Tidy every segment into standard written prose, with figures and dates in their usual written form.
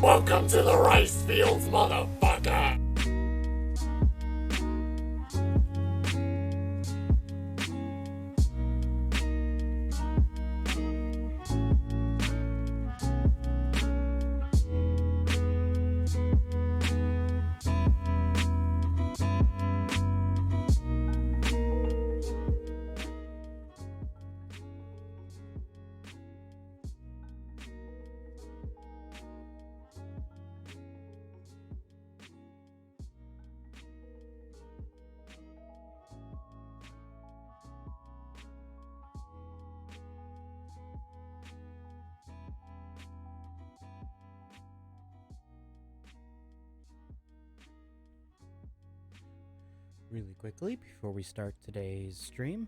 Welcome to the rice fields, motherfucker! Really quickly, before we start today's stream,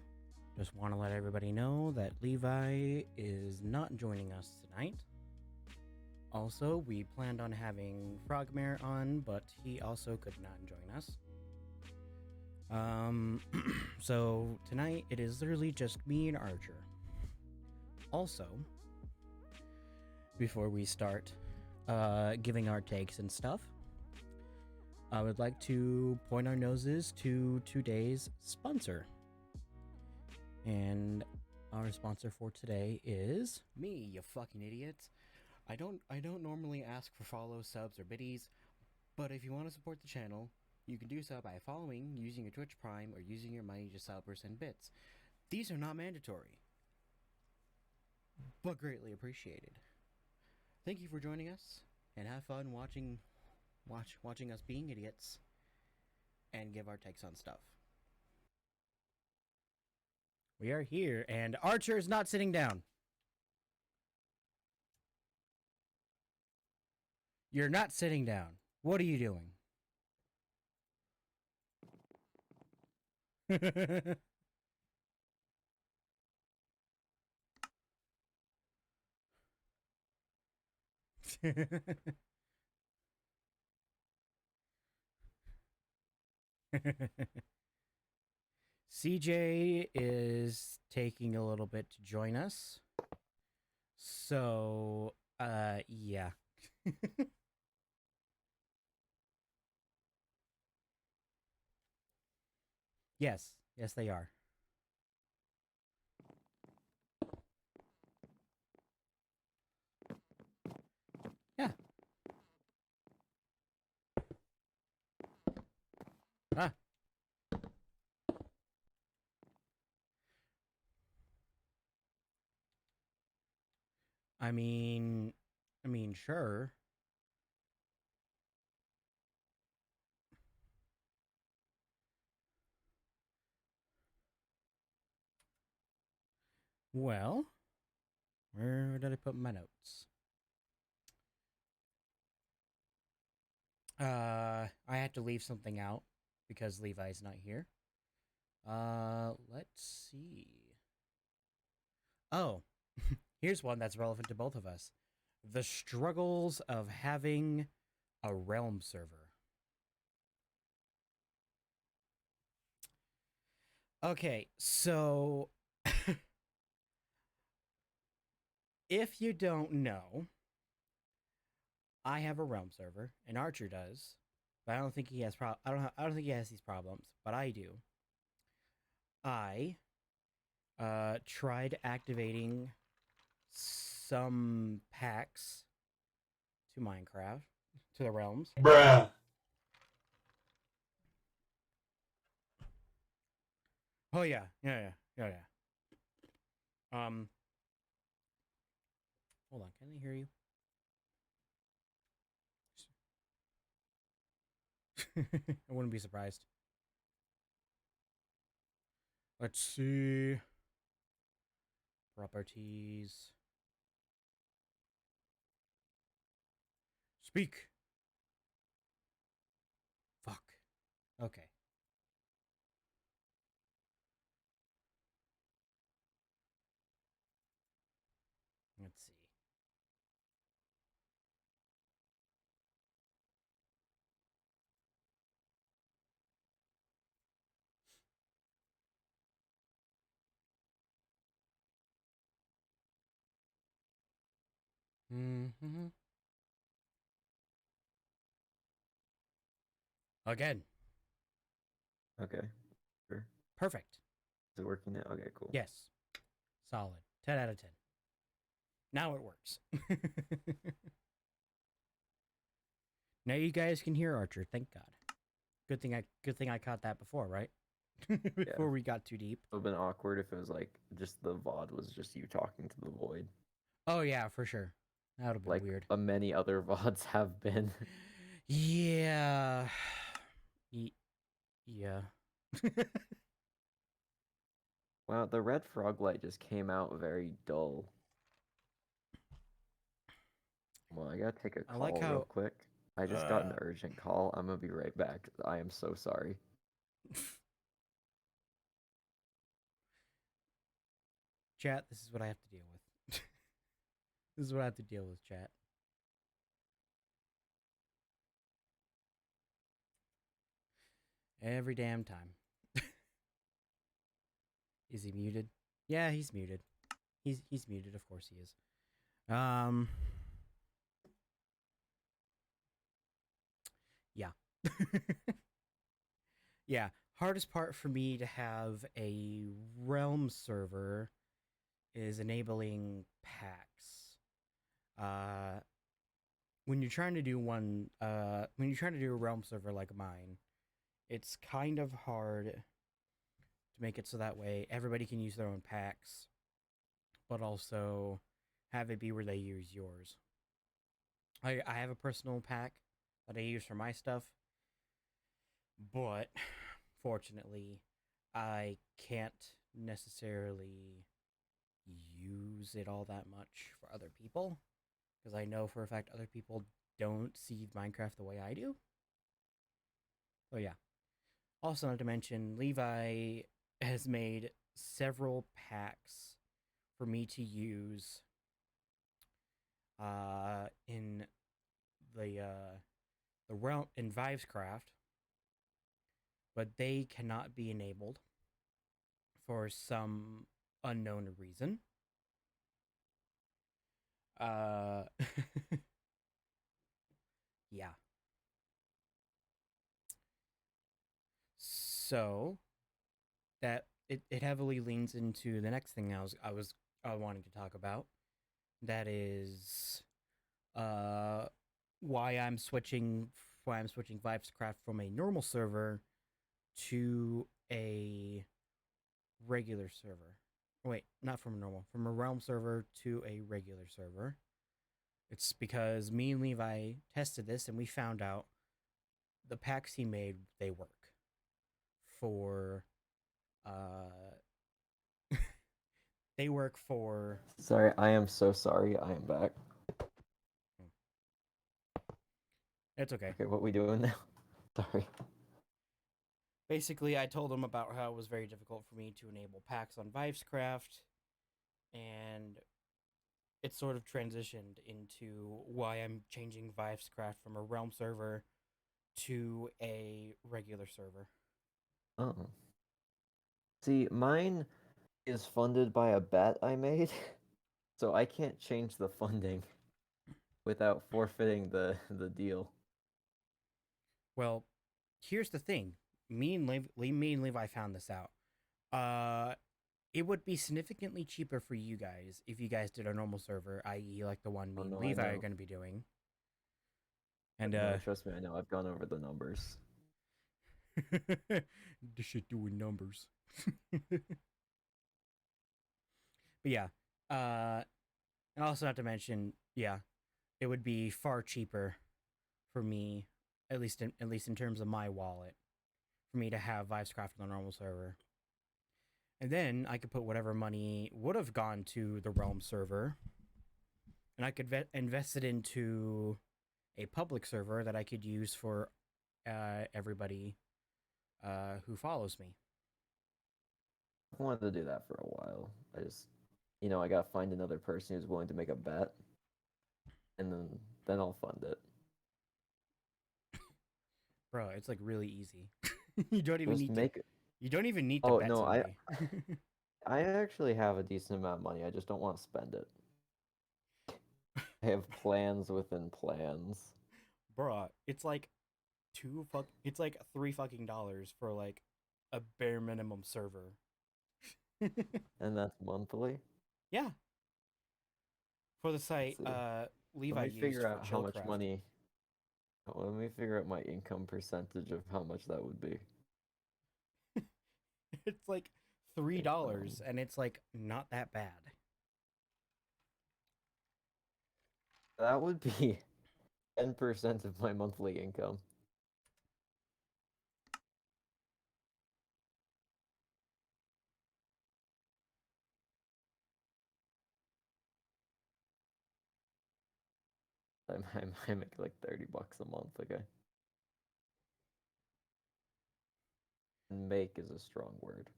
just want to let everybody know that Levi is not joining us tonight. Also, we planned on having Frogmare on, but he also could not join us. So tonight it is literally just me and Archer. Also, before we start giving our takes and stuff, I would like to point our noses to today's sponsor. And our sponsor for today is me, you fucking idiots. I don't normally ask for follows, subs, or biddies, but if you want to support the channel, you can do so by following, using your Twitch Prime, or using your money to sub or send bits. These are not mandatory, but greatly appreciated. Thank you for joining us, and have fun watching us being idiots and give our takes on stuff. We are here, and Archer is not sitting down. You're not sitting down. What are you doing? CJ is taking a little bit to join us. So, yeah. Yes, they are. I mean, sure. Well, where did I put my notes? I had to leave something out because Levi's not here. Let's see. Oh, here's one that's relevant to both of us. The struggles of having a realm server. Okay, so if you don't know, I have a realm server, and Archer does, but I don't think he has I don't think he has these problems, but I do. I tried activating some packs to Minecraft, to the realms. Bruh. Oh yeah. Hold on, can I hear you? I wouldn't be surprised. Let's see. Properties. Speak. Fuck. Okay. Let's see. Mm-hmm. Again. Okay. Sure. Perfect. Is it working now? Okay, cool. Yes. Solid. 10 out of 10. Now it works. Now you guys can hear Archer. Thank God. Good thing I caught that before, right? Before we got too deep. It would have been awkward if it was like just the VOD was just you talking to the void. Oh yeah, for sure. That would have been Like weird. Many other VODs have been. Yeah. Yeah. Wow, the red frog light just came out very dull. Well, I gotta take a I call like how- real quick. I just got an urgent call. I'm gonna be right back. I am so sorry. Chat, this is what I have to deal with. This is what I have to deal with, chat. Every damn time. Is he muted? Yeah, he's muted. He's muted, of course he is. Yeah. Yeah, hardest part for me to have a realm server is enabling packs. When you're trying to do when you're trying to do a realm server like mine, it's kind of hard to make it so that way everybody can use their own packs, but also have it be where they use yours. I have a personal pack that I use for my stuff, but fortunately, I can't necessarily use it all that much for other people, because I know for a fact other people don't see Minecraft the way I do. So yeah. Also, not to mention, Levi has made several packs for me to use in the realm in Vivescraft, but they cannot be enabled for some unknown reason. Yeah. So that it heavily leans into the next thing I was wanting to talk about. That is why I'm switching Vivescraft from a normal server to a regular server. Wait, not from a normal, from a realm server to a regular server. It's because me and Levi tested this and we found out the packs he made, they work for they work for Sorry, I am so sorry. I am back. it's okay. Okay, what we doing now? Sorry. Basically, I told him about how it was very difficult for me to enable packs on Vivescraft, and it sort of transitioned into why I'm changing Vivescraft from a realm server to a regular server. Oh. See, mine is funded by a bet I made, so I can't change the funding without forfeiting the deal. Well, here's the thing. Me and Levi found this out. It would be significantly cheaper for you guys if you guys did a normal server, i.e., like the one me Oh, and no, I Levi are know. going to be doing. And No, trust me, I know. I've gone over the numbers. this shit doing numbers. But yeah, and also not to mention, yeah, it would be far cheaper for me, at least in terms of my wallet, for me to have Vivescraft on the normal server. And then I could put whatever money would have gone to the Realm server, and I could invest it into a public server that I could use for everybody who follows me. I've wanted to do that for a while. I just, I gotta find another person who's willing to make a bet, and then I'll fund it. Bro, it's like really easy. you don't even Just need make. to. You don't even need to Oh bet no, I somebody. I actually have a decent amount of money. I just don't want to spend it. I have plans within plans. Bruh, it's like it's like $3 for like a bare minimum server. And that's monthly. Yeah. For the site Let's see. Let Levi me used figure for out how much Chillcraft. money. Let me figure out my income percentage of how much that would be. It's like $3 and it's like not that bad. That would be 10% of my monthly income. I make like $30 a month. Okay. And make is a strong word.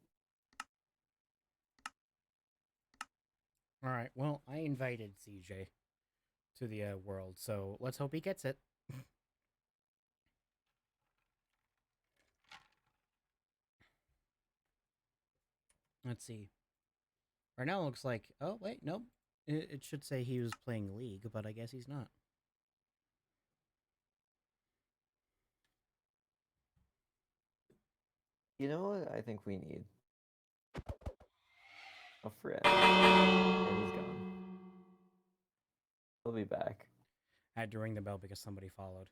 All right. Well, I invited CJ to the world, so let's hope he gets it. Let's see. Right now it looks like. Oh wait, nope. It should say he was playing League, but I guess he's not. You know what I think we need? A friend. And he's gone. He'll be back. I had to ring the bell because somebody followed.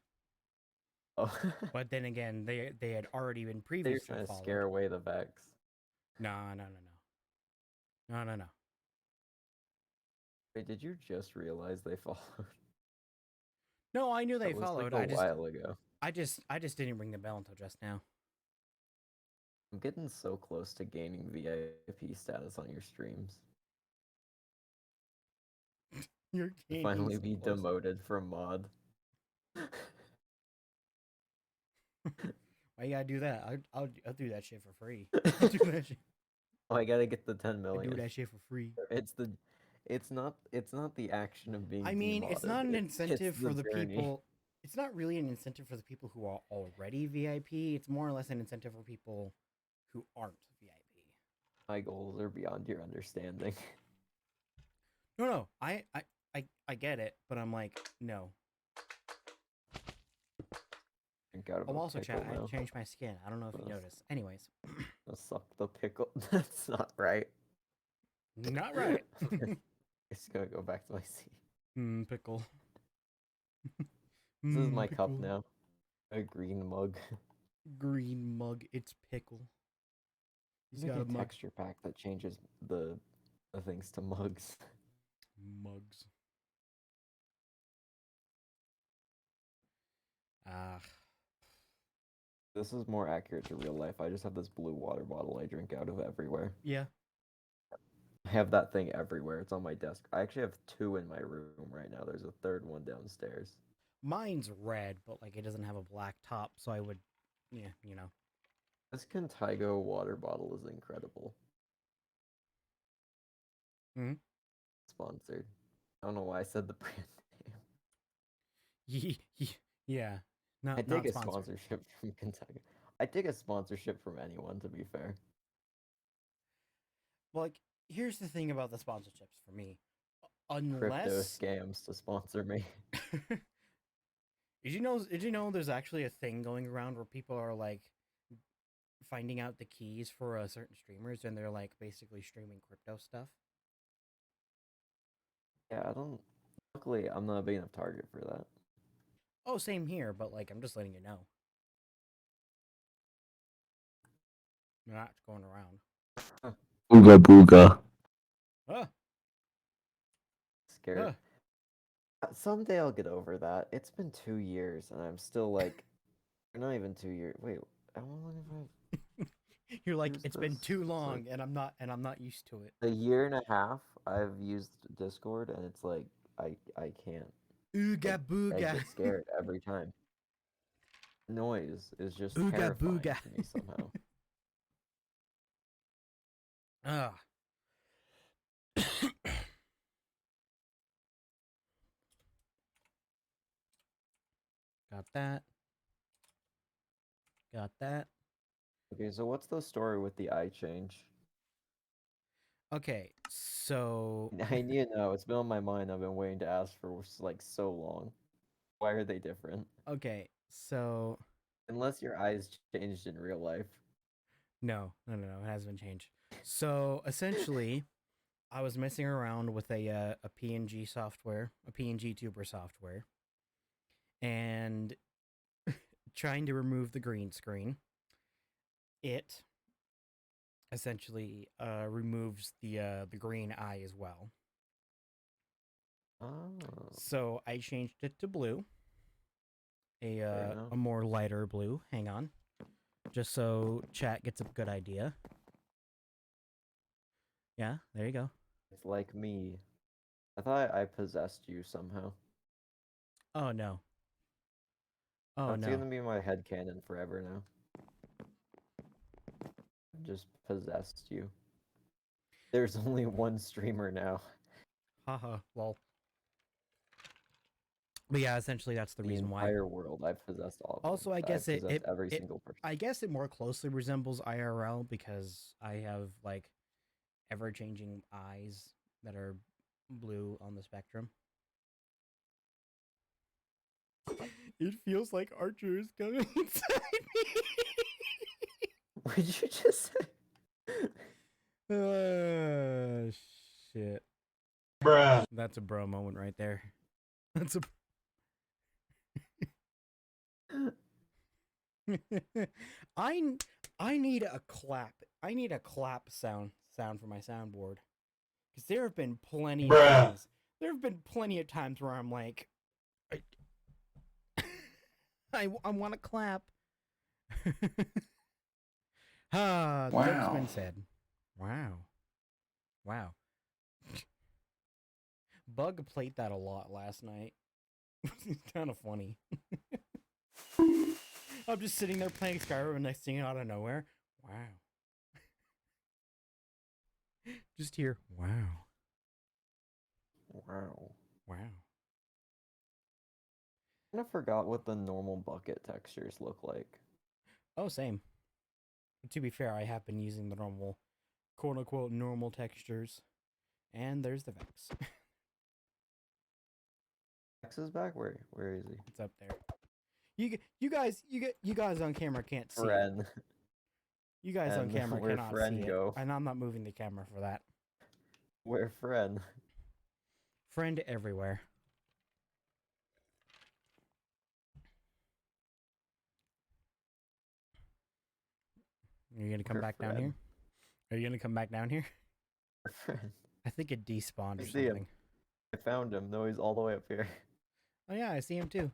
Oh. But then again, they had already been They're previously trying to followed. scare away the Vex. No. Wait, did you just realize they followed? No, I knew they That was followed. like a while ago. I just didn't ring the bell until just now. I'm getting so close to gaining VIP status on your streams. You're To finally be demoted from mod. Why you gotta do that? I'll do that shit for free. I'll do that shit. Oh, I gotta get the 10 I million. do that shit for free. It's not the action of being. I mean, it's not an incentive for the journey. people. It's not really an incentive for the people who are already VIP. It's more or less an incentive for people who aren't VIP. My goals are beyond your understanding. No, I get it, but I'm like, no. Oh, also, chat, I changed my skin. I don't know if you noticed. Anyways. I'll suck the pickle. That's not right. Not right. It's gonna go back to my seat. Pickle. This is my pickle. cup now. A green mug. Green mug. It's pickle. He's got a texture pack that changes the Thanks to mugs. Mugs. Ah. This is more accurate to real life. I just have this blue water bottle I drink out of everywhere. Yeah. I have that thing everywhere. It's on my desk. I actually have two in my room right now. There's a third one downstairs. Mine's red, but like it doesn't have a black top, so I would, yeah, you know. This Contigo water bottle is incredible. Hmm. Sponsored. I don't know why I said the brand name. Yeah. Not, I take not a sponsored. sponsorship from Contigo. I take a sponsorship from anyone, to be fair. Well, like, here's the thing about the sponsorships for me. Crypto Unless scams to sponsor me. Did you know there's actually a thing going around where people are like finding out the keys for certain streamers and they're like basically streaming crypto stuff? Yeah, I don't. Luckily, I'm not a big enough target for that. Oh, same here, but like I'm just letting you know. That's going around. Booga booga. Ah, Scared. ah. Someday I'll get over that. It's been 2 years, and I'm still like, not even 2 years. Wait, how long have I? You're like, used it's been this? too It's long, like and I'm not used to it. a year and a half. I've used Discord, and it's like I can't. Ooga I booga. get scared every time. Noise is just Ooga terrifying booga. to me somehow. Ah. Got that. Got that. Okay, so what's the story with the eye change? Okay, so I need to know. It's been on my mind. I've been waiting to ask for like so long. Why are they different? okay, so Unless your eyes changed in real life. no, it hasn't been changed. So essentially, I was messing around with a PNG software, a PNG tuber software, and trying to remove the green screen. It essentially removes the green eye as well. Oh, So I changed it to blue, fair a enough. more lighter blue. Hang on, just so chat gets a good idea. Yeah, there you go. It's like me. I thought I possessed you somehow. Oh no. Oh That's no. gonna be my headcanon forever now. Just possessed you. There's only one streamer now. Haha, lol. But yeah, essentially that's the The reason why. entire world. I've possessed all of them. Also, I I've guess possessed every single person. I guess it more closely resembles IRL because I have like ever changing eyes that are blue on the spectrum. It feels like Archer is coming inside me. What did you just say? Shit. Bruh. That's a bro moment right there. That's a. I need a clap. I need a clap sound for my soundboard. Because there have been plenty of Bruh. times. There have been plenty of times where I'm like, I want to clap. Ah, Wow. joke's been said. Wow. Wow. Bug played that a lot last night. It's kind of funny. I'm just sitting there playing Skyrim and next thing out of nowhere, wow. Just hear, wow. Wow. Wow. I kind of forgot what the normal bucket textures look like. Oh, same. To be fair, I have been using the normal, quote unquote, normal textures. And there's the Vex. X is back? Where is he? It's up there. You guys on camera can't see it. Friend. You guys on And camera where cannot friend see it. go? And I'm not moving the camera for that. Where friend? Friend everywhere. Are you gonna come Where back down friend? here? Are you gonna come back down here? Where friend? I think it despawned or I see him. something. I found him. No, he's all the way up here. Oh yeah, I see him too.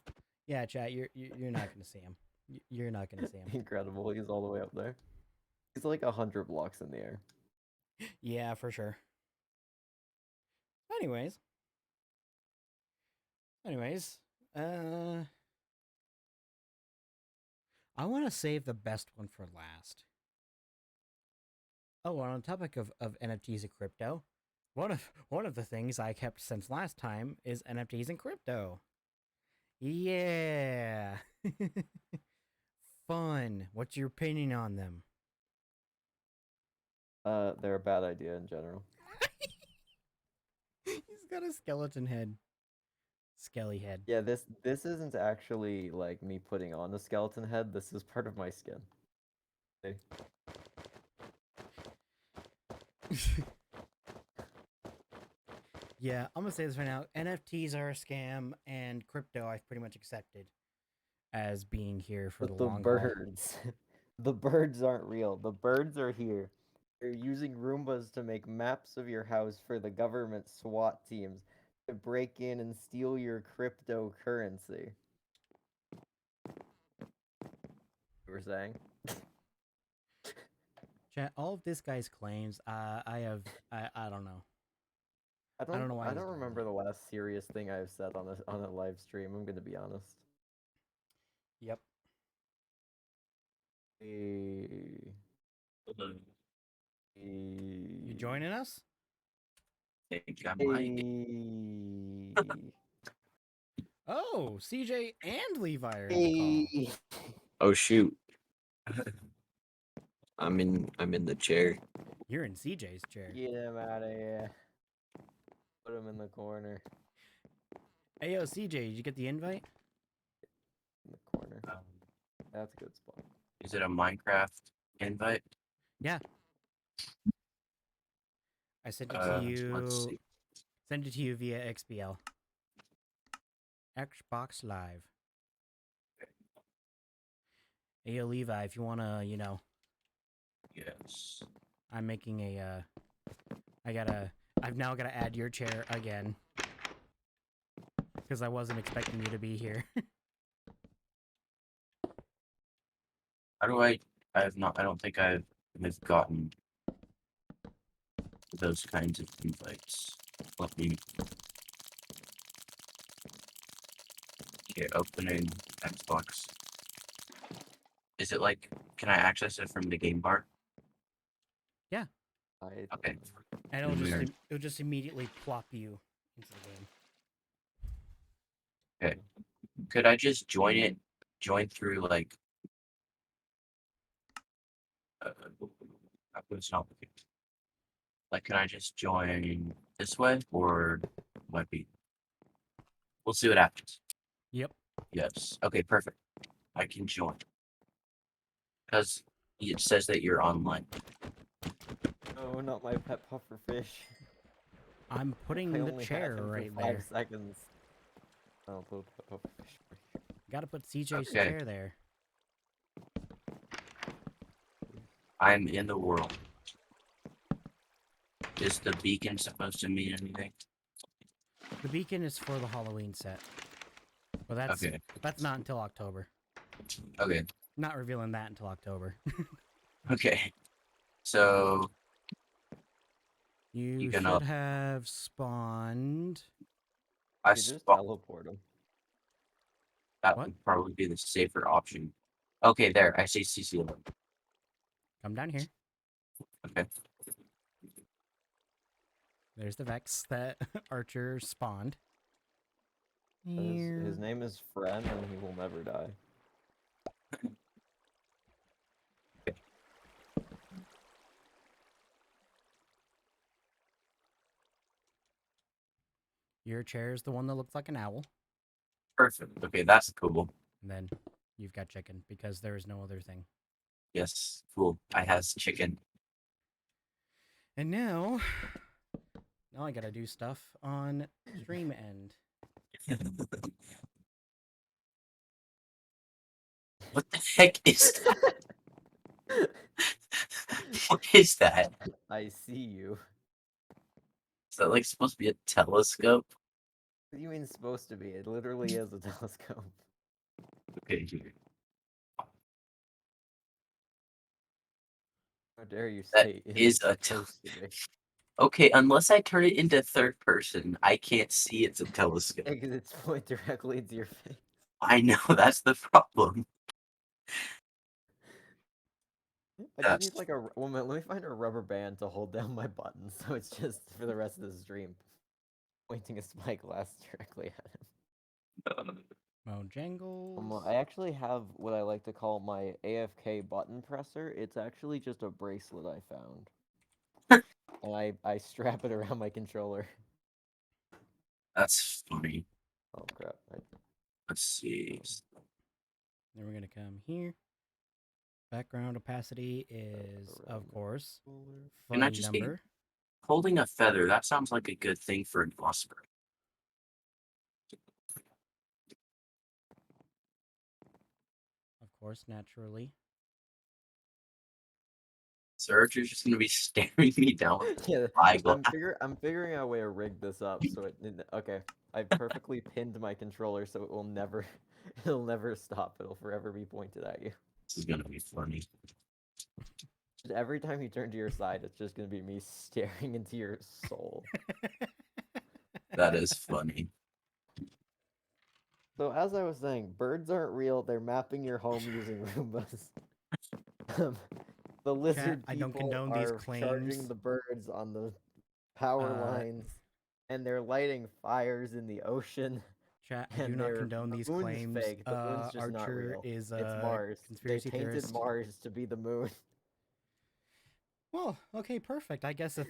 Yeah, chat, you're not gonna see him. You're not gonna see him. Incredible. He's all the way up there. He's like 100 blocks in the air. Yeah, for sure. Anyways, I want to save the best one for last. Oh, and on the topic of NFTs and crypto, one of the things I kept since last time is NFTs and crypto. Yeah. Fun. What's your opinion on them? They're a bad idea in general. He's got a skeleton head. Skelly head. Yeah, this isn't actually like me putting on a skeleton head. This is part of my skin. See? Yeah, I'm gonna say this right now. NFTs are a scam, and crypto I've pretty much accepted as being here for But the the long haul. birds, the birds aren't real. The birds are here. They're using Roombas to make maps of your house for the government SWAT teams to break in and steal your cryptocurrency. You were saying? Chat, all of this guy's claims, I don't know. I don't know why I he's don't doing remember that. the last serious thing I've said on a live stream. I'm gonna be honest. Yep. Eh, You joining us? Think I might. Oh, CJ and Levi are in the call. Oh shoot. I'm in the chair. You're in CJ's chair. Get him out of here. Put him in the corner. Hey, yo, CJ, did you get the invite? In the corner. That's a good spot. Is it a Minecraft invite? Yeah. I sent it to you. Let's see. Send it to you via XBL. Xbox Live. Hey, yo, Levi, if you wanna, Yes. I'm making a, I've now gotta add your chair again. Because I wasn't expecting you to be here. How do I don't think I've gotten those kinds of invites. Let me opening Xbox. Is it like, can I access it from the game bar? Yeah. Okay. And it'll just immediately plop you into the game. Okay. Could I just join through like it's not working. Like, can I just join this way, or might be? We'll see what happens. Yep. Yes. Okay. Perfect. I can join because it says that you're online. No, not my pet puffer fish. I'm putting I the only chair had him right for 5 there. seconds. I'll put pet puffer fish right here. Gotta put CJ's Okay. chair there. I'm in the world. Is the beacon supposed to mean anything? The beacon is for the Halloween set. But that's not until October. Okay. Not revealing that until October. Okay. So You can should have spawned. I You just spawned. teleport him. That What? would probably be the safer option. Okay, there. I see CC11. Come down here. Okay. There's the Vex that Archer spawned. His name is Fren, and he will never die. Your chair is the one that looks like an owl. Perfect. Okay, that's cool. And then you've got chicken because there is no other thing. Yes, cool. I has chicken. And now I gotta do stuff on stream end. What the heck is that? What is that? I see you. that like supposed to be a telescope? What do you mean supposed to be? It literally is a telescope. Okay, here. How dare you That say is a supposed to be? Okay, unless I turn it into third person, I can't see it's a telescope. Because it's point directly into your face. I know, that's the problem. I just need like a woman. Let me find a rubber band to hold down my button, so it's just for the rest of the stream, pointing a spyglass directly at him. Mojangles. I actually have what I like to call my AFK button presser. It's actually just a bracelet I found, and I strap it around my controller. That's funny. Oh crap! Let's see. Then we're gonna come here. Background opacity is, of course, Can I funny just be number. holding a feather? That sounds like a good thing for an Oscar. Of course, naturally. SirArcher's just gonna be staring me down with Yeah, eyeglass. I'm figuring out a way to rig this up so okay. I perfectly pinned my controller so it will never it'll never stop. It'll forever be pointed at you. This is gonna be funny. Just every time you turn to your side, it's just gonna be me staring into your soul. That is funny. So as I was saying, birds aren't real. They're mapping your home using Roombas. The lizard I don't people condone these are charging claims. the birds on the power lines, and they're lighting fires in the ocean. Chat, I do And not their condone these moon's claims. fake. The moon's just not Archer real. is It's a Mars. They conspiracy painted theorist. Mars to be the moon. Well, okay, perfect. I guess a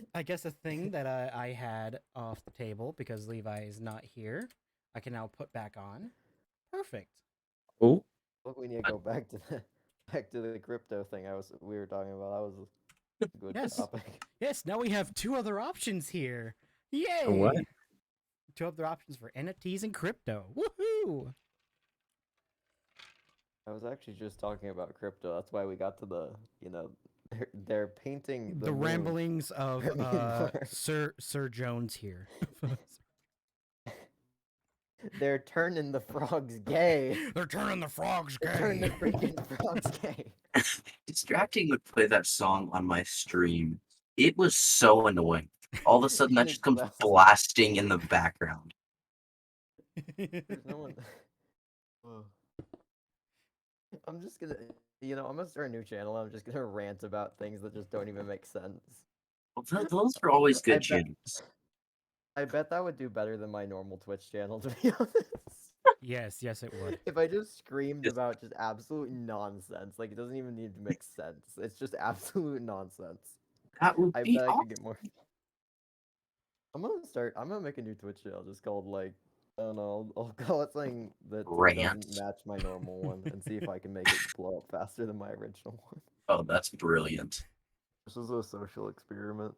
thing that I had off the table because Levi is not here, I can now put back on. Perfect. Oh, Look, we need to go back to the crypto thing we were talking about. That was a good Yes. topic. Yes, now we have two other options here. Yay! what? Two other options for NFTs and crypto. Woohoo! I was actually just talking about crypto. That's why we got to the, they're painting The moon. ramblings of I mean, Mars. Sir Jones here. They're turning the frogs gay. They're turning the frogs gay. They're turning the freaking frogs gay. Distracting would play that song on my stream. It was so annoying. All of a sudden, that just comes blasting in the background. There's no one. I'm just gonna, I'm gonna start a new channel. I'm just gonna rant about things that just don't even make sense. Well, those are always good channels. I bet that would do better than my normal Twitch channel, to be honest. Yes, it would. If I just screamed about just absolute nonsense, like it doesn't even need to make sense. It's just absolute nonsense. That would I be bet I awesome. could get more. I'm gonna make a new Twitch channel just called like, I don't know, I'll call it something that doesn't match my normal one and see if I can make it blow up faster than my original one. Oh, that's brilliant. This is a social experiment.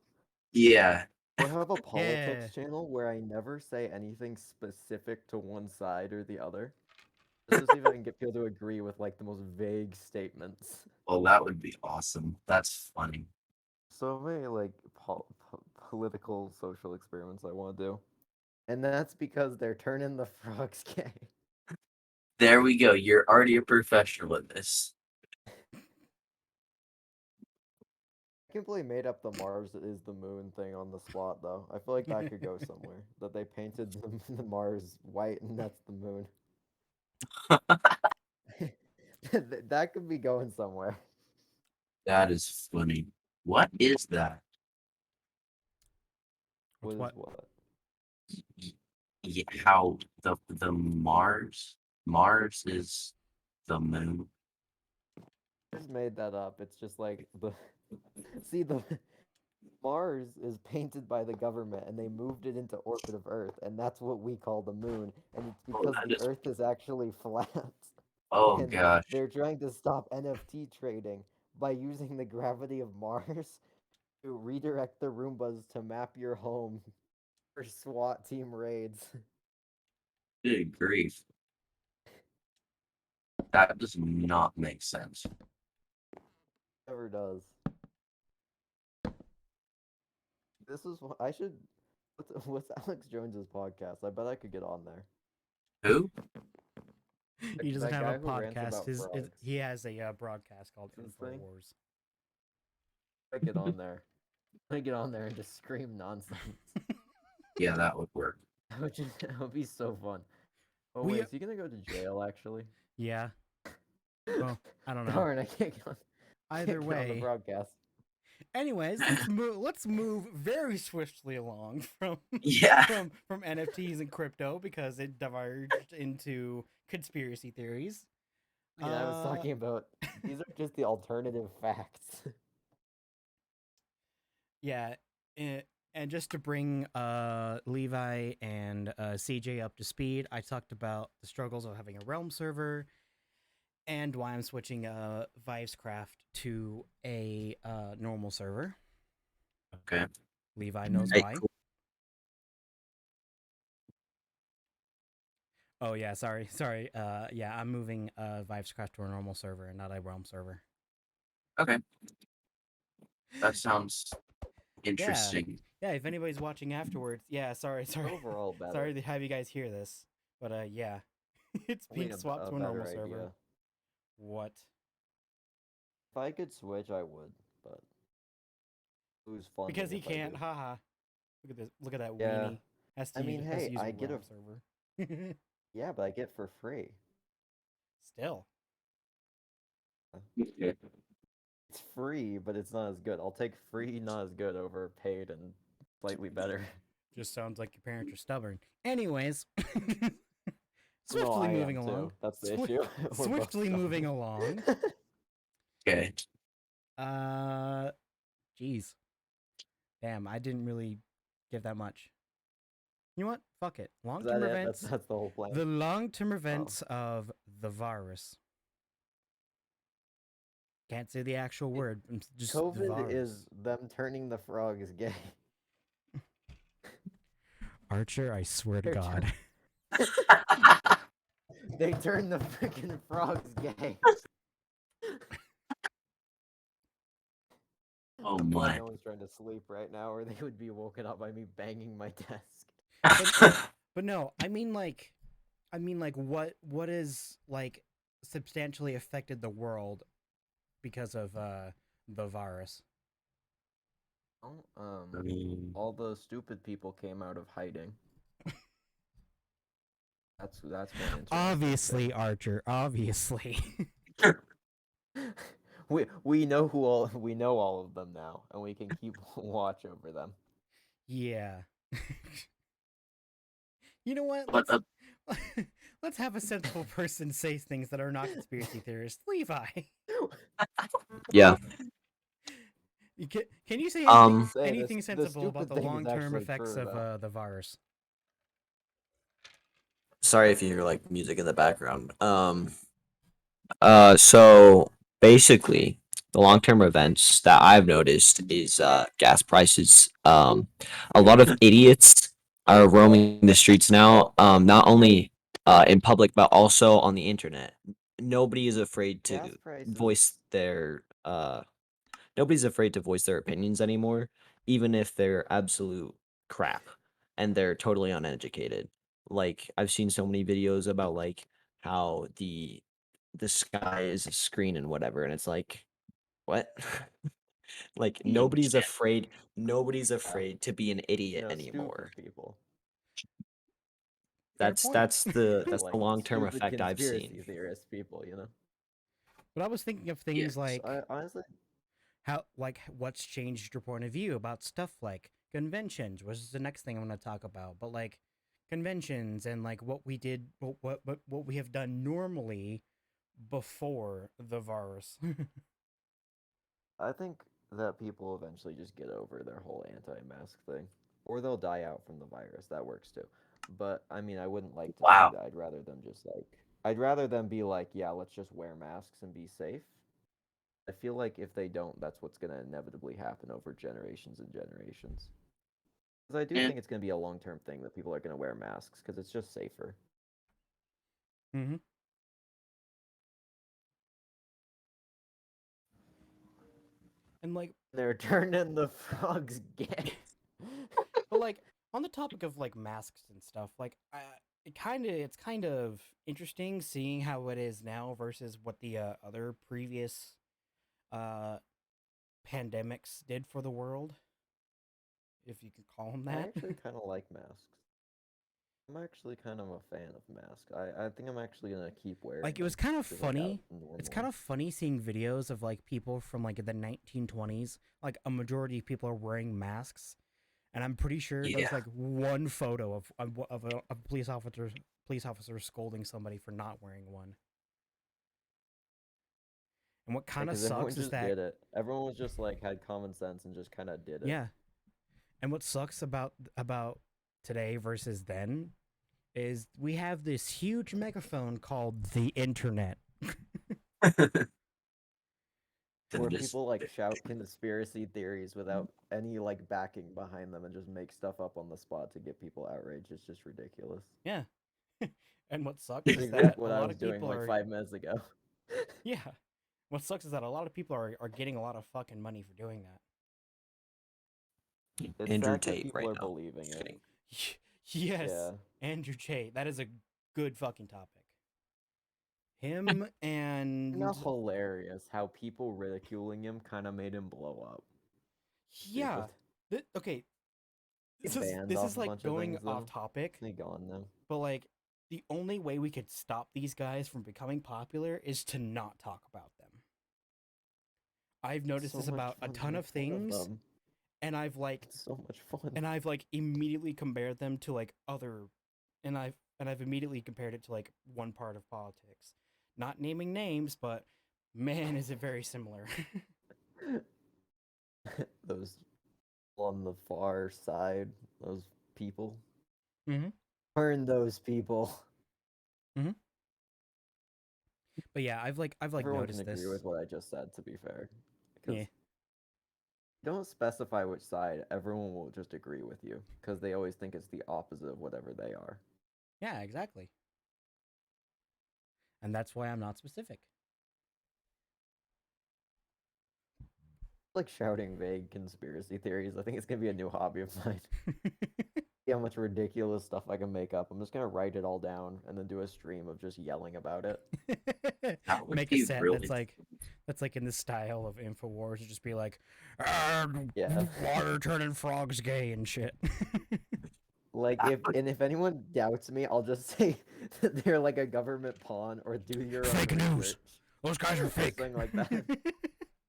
Yeah. I have a politics channel where I never say anything specific to one side or the other. Just to see if I can get people to agree with like the most vague statements. Well, that would be awesome. That's funny. So many like political social experiments I want to do. And that's because they're turning the frogs gay. There we go. You're already a professional at this. I completely made up the Mars is the moon thing on the spot, though. I feel like that could go somewhere. That they painted the Mars white and that's the moon. That could be going somewhere. That is funny. What is that? What? Yeah, how the Mars is the moon. I just made that up. It's just like the Mars is painted by the government and they moved it into orbit of Earth, and that's what we call the moon. And it's because the Earth is actually flat. Oh and gosh. They're trying to stop NFT trading by using the gravity of Mars to redirect the Roombas to map your home for SWAT team raids. Good grief. That does not make sense. Never does. This is what I should. What's Alex Jones's podcast? I bet I could get on there. Who? He doesn't That have a guy who rants podcast. about frogs. He has a broadcast called His thing? InfoWars. I get on there. I get on there and just scream nonsense. Yeah, that would work. That would be so fun. Oh We- wait, is he gonna go to jail actually? Yeah. Well, I don't know. Darn, I can't get on. Either can't get on the way. broadcast. Anyways, let's move very swiftly along from Yeah. from NFTs and crypto because it diverged into conspiracy theories. Yeah, I was talking about these are just the alternative facts. Yeah, and just to bring Levi and CJ up to speed, I talked about the struggles of having a Realm server and why I'm switching Vivescraft to a normal server. Okay. Levi knows Hey, why. cool. Oh yeah, sorry. Yeah, I'm moving Vivescraft to a normal server and not a Realm server. Okay. That sounds interesting. Yeah, if anybody's watching afterwards, yeah, sorry. Overall better. Sorry to have you guys hear this, but yeah, it's I mean, being swapped to a normal better server. idea. What? If I could switch, I would, but who's fun? Because he can't. Haha. Look at this. Look at that Yeah. weenie. Has to I mean, has to hey, use I a get Realm server. Yeah, but I get for free. Still. Okay. It's free, but it's not as good. I'll take free, not as good, over paid and slightly better. Just sounds like your parents are stubborn. Anyways, No, swiftly I moving am along. too. That's the Swi- issue. We're both Swiftly moving stubborn. along. Okay. Jeez. Damn, I didn't really give that much. You know what? Fuck it. Is Long-term that it? events. That's the whole plan. The long-term events of the virus. Can't say the actual word. Just the COVID virus. is them turning the frogs gay. Archer, I swear to They're God. They turn the freaking frogs gay. Oh Glad my. no one's trying to sleep right now, or they would be woken up by me banging my desk. But no, I mean like what is like substantially affected the world because of the virus. Oh, I mean, all the stupid people came out of hiding. That's one interesting Obviously, thing. Archer, obviously. we know all of them now, and we can keep watch over them. Yeah. You know what? But, Let's have a sensible person say things that are not conspiracy theorists. Levi. yeah. Can you say Say anything the sensible about stupid the thing is long-term actually effects true, of though. the virus? Sorry if you hear like music in the background. So basically, the long-term events that I've noticed is gas prices. A lot of idiots are roaming the streets now. Not only in public but also on the internet. Nobody is afraid to Gas prices. voice their nobody's afraid to voice their opinions anymore, even if they're absolute crap and they're totally uneducated. Like I've seen so many videos about like how the sky is a screen and whatever, and it's like, what? Like nobody's afraid to be an idiot anymore. Stupid people. Fair That's point. that's the that's Like the long-term stupid effect I've conspiracy seen. theorist people, you know. But I was thinking of things Yes, like Honestly, what's changed your point of view about stuff like conventions, which is the next thing I'm going to talk about. But like conventions and like what we did, what we have done normally before the virus. I think that people eventually just get over their whole anti-mask thing, or they'll die out from the virus. That works too. But I mean, I wouldn't like to Wow. see that. I'd rather them be like, yeah, let's just wear masks and be safe. I feel like if they don't, that's what's gonna inevitably happen over generations and generations. Because I do Yeah. think it's gonna be a long-term thing that people are gonna wear masks because it's just safer. Mm-hmm. And like, They're turning the frogs gay. but like, on the topic of like masks and stuff, like it's kind of interesting seeing how it is now versus what the other previous uh pandemics did for the world, if you could call them I that. actually kind of like masks. I'm actually kind of a fan of masks. I think I'm actually gonna keep wearing Like it was them kind of just, like, out funny. It's kind normally. of funny seeing videos of like people from like the 1920s. Like a majority of people are wearing masks, and I'm pretty sure Yeah. there's like one photo of a police officer scolding somebody for not wearing one. And what kind of Because everyone sucks is just that did it. Everyone was just like had common sense and just kind of did it. yeah. And what sucks about today versus then is we have this huge megaphone called the internet. Where Just- people like shout conspiracy theories without any like backing behind them and just make stuff up on the spot to get people outraged. It's just ridiculous. Yeah. And what sucks It's is exactly that a what I lot was of doing people like are 5 minutes ago. yeah. What sucks is that a lot of people are getting a lot of fucking money for doing that. It's Andrew sad that Tate people right are now. believing Just it. kidding. Yes, Yeah. Andrew Tate. That is a good fucking topic. Him and Not hilarious how people ridiculing him kind of made him blow up. yeah. Stupid. Okay, He banned this off is a like bunch of going things, off though. topic, He gone now. but like the only way we could stop these guys from becoming popular is to not talk about them. I've noticed So this much about a fun ton to of make fun things, them. and I've like It's so much fun. immediately compared them to like other, and I've immediately compared it to like one part of politics. Not naming names, but man, is it very similar. Those on the far side, those people. Mm-hmm. Burn those people. But yeah, I've Everyone can noticed agree this. with what I just said, to be fair. Because Yeah. don't specify which side, everyone will just agree with you. Because they always think it's the opposite of whatever they are. Yeah, exactly. And that's why I'm not specific. Like shouting vague conspiracy theories. I think it's gonna be a new hobby of mine. See how much ridiculous stuff I can make up. I'm just gonna write it all down and then do a stream of just yelling about it. That would Make a be set really that's like in the style of InfoWars. It'd just be like, Yeah. water turning frogs gay and shit. Like if anyone doubts me, I'll just say that they're like a government pawn or do your own Fake news. research. Those guys are fake. Something like that.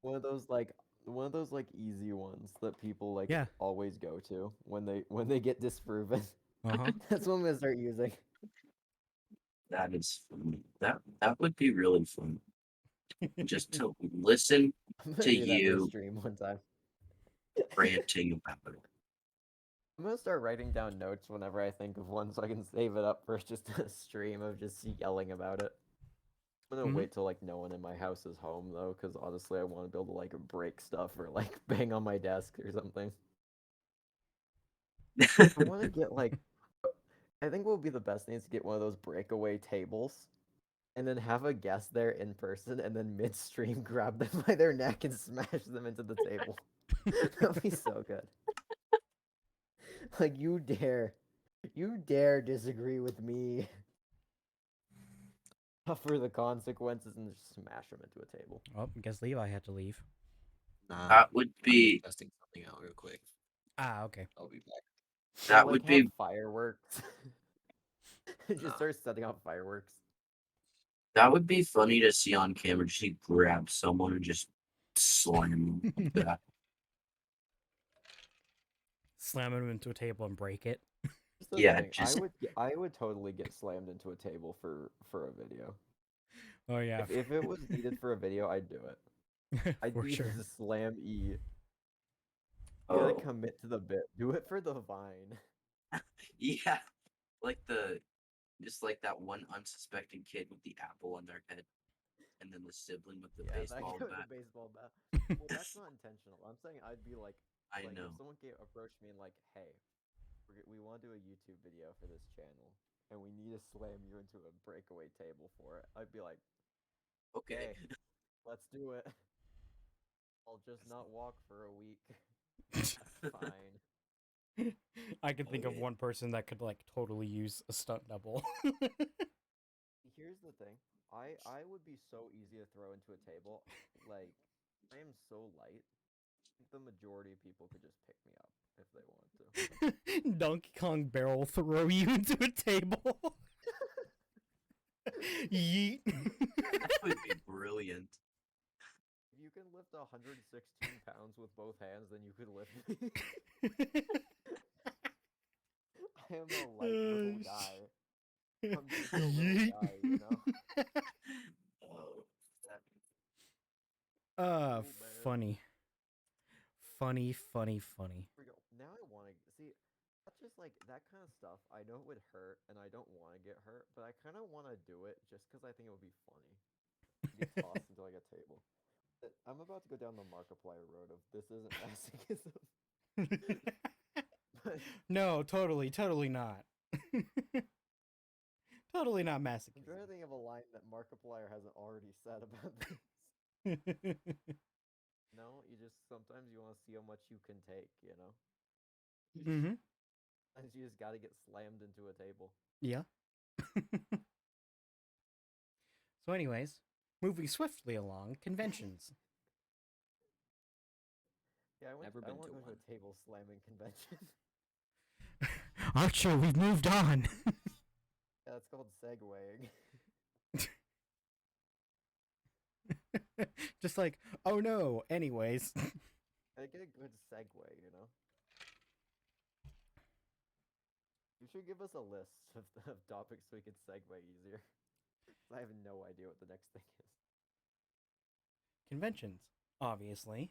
One of those like easy ones that people like Yeah. always go to when they get disproven. Uh-huh. That's what I'm gonna start using. That is fun. That would be really fun. Just to listen I'm gonna to do that for a you stream one time. ranting about it. I'm gonna start writing down notes whenever I think of one so I can save it up for just a stream of just yelling about it. I'm gonna Mhm. wait till like no one in my house is home though, because honestly I want to be able to like break stuff or like bang on my desk or something. I want to get like, I think what would be the best thing is to get one of those breakaway tables, and then have a guest there in person, and then midstream grab them by their neck and smash them into the table. That'd be so good. Like you dare disagree with me. Suffer the consequences and just smash them into a table. Oh, I guess Levi had to leave. That would be testing something out real quick. Ah, okay. I'll be back. that Or, would like, have be fireworks. Just start setting off fireworks. that would be funny to see on camera. Just you grab someone and just slam them like that. Slam him into a table and break it. Here's the Yeah, thing, just I would totally get slammed into a table for a video. Oh yeah. If it was needed for a video, I'd do it. I'd For do sure. the slam E. You gotta oh commit to the bit. Do it for the vine. yeah, like just like that one unsuspecting kid with the apple on their head, and then the sibling with the Yeah, that baseball guy with bat. the baseball bat. Well, that's not intentional. I'm saying I'd be like, I like know. if someone approached me and like, hey, we want to do a YouTube video for this channel, and we need to slam you into a breakaway table for it. I'd be like, Okay. okay, let's do it. I'll just not walk for a week. That's fine. I could think of Okay. one person that could like totally use a stunt double. Here's the thing. I would be so easy to throw into a table. Like, I am so light. The majority of people could just pick me up if they wanted to. Donkey Kong barrel throw you into a table. Yeet. That would be brilliant. If you can lift 116 pounds with both hands, then you could lift me. I am a light little guy. I'm just a little Yeet. guy, you know? Oh, that Uh, Oh, man. funny. Funny. Here we go. Now I want to see. That's just like that kind of stuff. I know it would hurt, and I don't want to get hurt, but I kind of want to do it just because I think it would be funny. Get tossed into like a table. I'm about to go down the Markiplier road of this isn't masochism. But No, totally not. Totally not I'm trying to masochism. think of a line that Markiplier hasn't already said about this. No, you just sometimes you want to see how much you can take, you know? Mm-hmm. And you just got to get slammed into a table. Yeah. So, anyways, moving swiftly along, conventions. Yeah, I Never want been to to go to one. a table slamming convention. Archer, we've moved on. Yeah, it's called segwaying. Just like, oh no. Anyways. I get a good segue, you know? You should give us a list of topics so we can segue easier. 'Cause I have no idea what the next thing is. Conventions, obviously.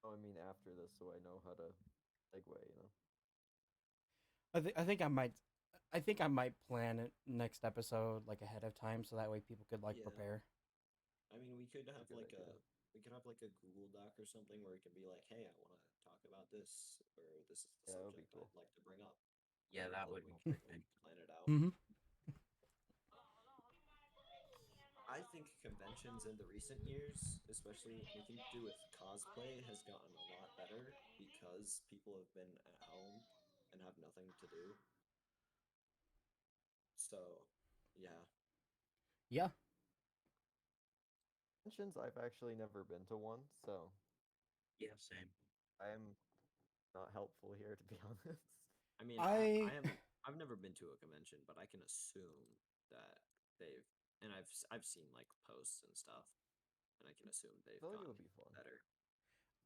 Oh, I mean after this, so I know how to segue, you know? I think I might plan it next episode like ahead of time so that way people could like Yeah. prepare. I mean, we could have good like idea. we could have like a Google Doc or something where it can be like, hey, I want to talk about this, or this is the Yeah, that would be subject cool. I'd like to bring up. Yeah, that would we be can perfect. plan it out. Mm-hmm. I think conventions in the recent years, especially anything to do with cosplay, has gotten a lot better because people have been at home and have nothing to do. So, yeah. Yeah. Conventions, I've actually never been to one, so Yeah, same. I am not helpful here, to be honest. I mean, I- I've never been to a convention, but I can assume that they've, and I've seen like posts and stuff, and I can assume they've feel like it gotten would be fun. better.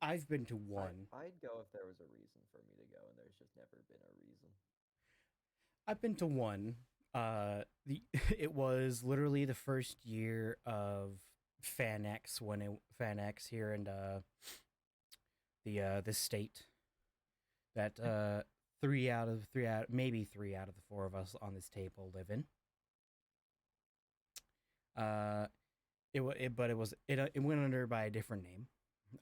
I've been to one. I'd go if there was a reason for me to go, and there's just never been a reason. I've been to one. It was literally the first year of FanX FanX here in the state that maybe three out of the four of us on this table live in. It went under by a different name.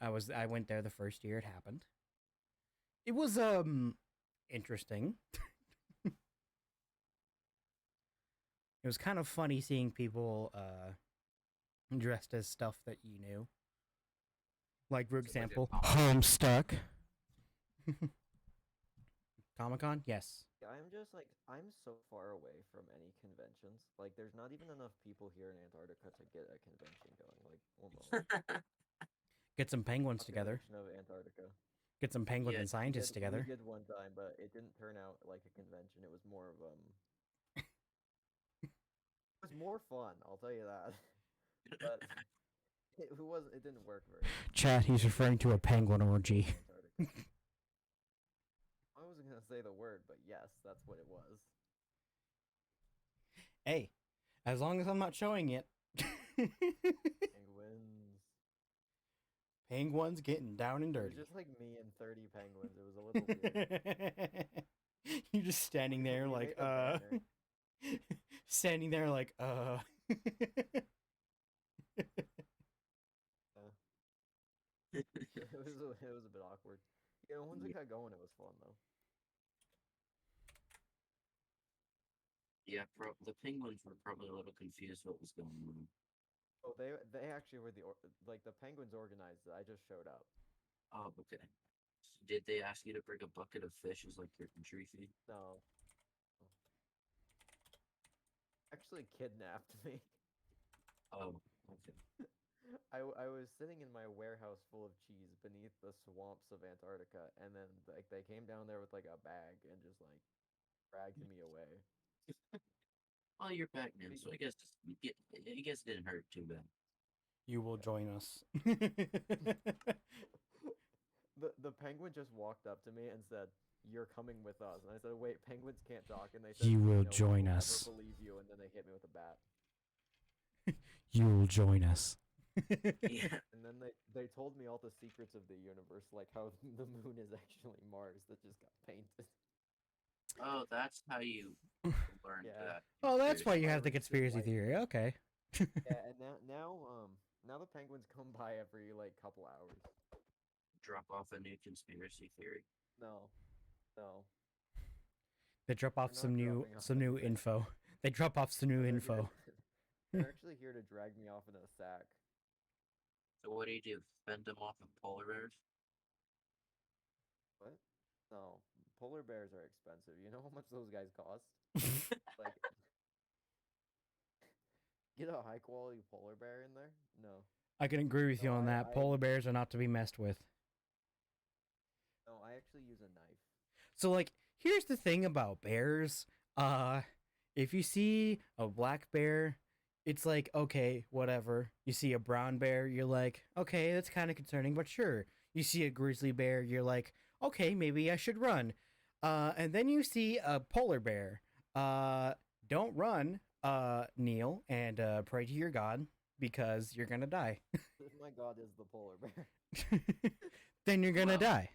I went there the first year it happened. It was interesting. It was kind of funny seeing people dressed as stuff that you knew. Like, for So like a example, Comic-Con? Homestuck. Comic-Con? Yes. Yeah, I'm so far away from any conventions. Like, there's not even enough people here in Antarctica to get a convention going. Like, almost. Get some penguins together. Population of Antarctica. Get some penguin Yeah, and scientists together. We did one time, but it didn't turn out like a convention. It was more of It was more fun, I'll tell you that. But it didn't work very well. Chat, he's referring to a penguin orgy. Antarctica. I wasn't gonna say the word, but yes, that's what it was. Hey, as long as I'm not showing it. Penguins. Penguins getting down and It was dirty. just like me and 30 penguins. It was a little weird. You're just standing there We like, made a banner. standing there like, It was a bit awkward. You know, once we got going, it was fun though. Yeah, the penguins were probably a little confused what was going on. Oh, they actually were the penguins organized it. I just showed up. Oh, okay. Did they ask you to bring a bucket of fish as like your entry fee? No. Actually kidnapped me. Oh, okay. I was sitting in my warehouse full of cheese beneath the swamps of Antarctica, and then like they came down there with like a bag and just like dragged me away. Well, you're back now, so I guess it didn't hurt too bad. You will join us. The penguin just walked up to me and said, "You're coming with us." And I said, "Wait, penguins can't talk." And they said, You will "No, join we'll us. never believe you." And then they hit me with a bat. You will join us. Yeah. And then they told me all the secrets of the universe, like how the moon is actually Mars that just got painted. Oh, that's how you learned Yeah. that. Oh, that's why you I have the reached conspiracy enlightenment. theory. Okay. Yeah, and now the penguins come by every like couple hours. Drop off a new conspiracy theory. No, no. They drop off They're some not new dropping off anything. info. They drop off some new They're info. they're actually here to drag me off in a sack. So what do? Fend them off of polar bears? What? No, polar bears are expensive. You know how much those guys cost? Like, get a high quality polar bear in there? No. I can agree with you No, on that. Polar bears are not to be messed with. No, I actually use a knife. So like, here's the thing about bears. If you see a black bear, it's like, okay, whatever. You see a brown bear, you're like, okay, that's kind of concerning, but sure. You see a grizzly bear, you're like, okay, maybe I should run. And then you see a polar bear. Don't run, kneel and pray to your god because you're gonna die. My god is the polar bear. Then you're gonna Well, die.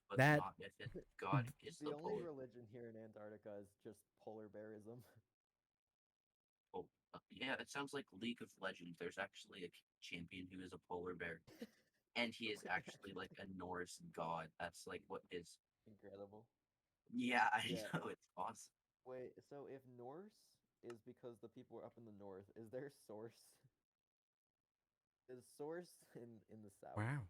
But That- not if it, God is The the only polar. religion here in Antarctica is just polar bearism. Oh, yeah, it sounds like League of Legends. There's actually a champion who is a polar bear, and he is actually like a Norse god. That's like what is. Incredible. Yeah, I Yeah. know, it's awesome. Wait, so if Norse is because the people are up in the north, is there source? Is source in the south? Wow.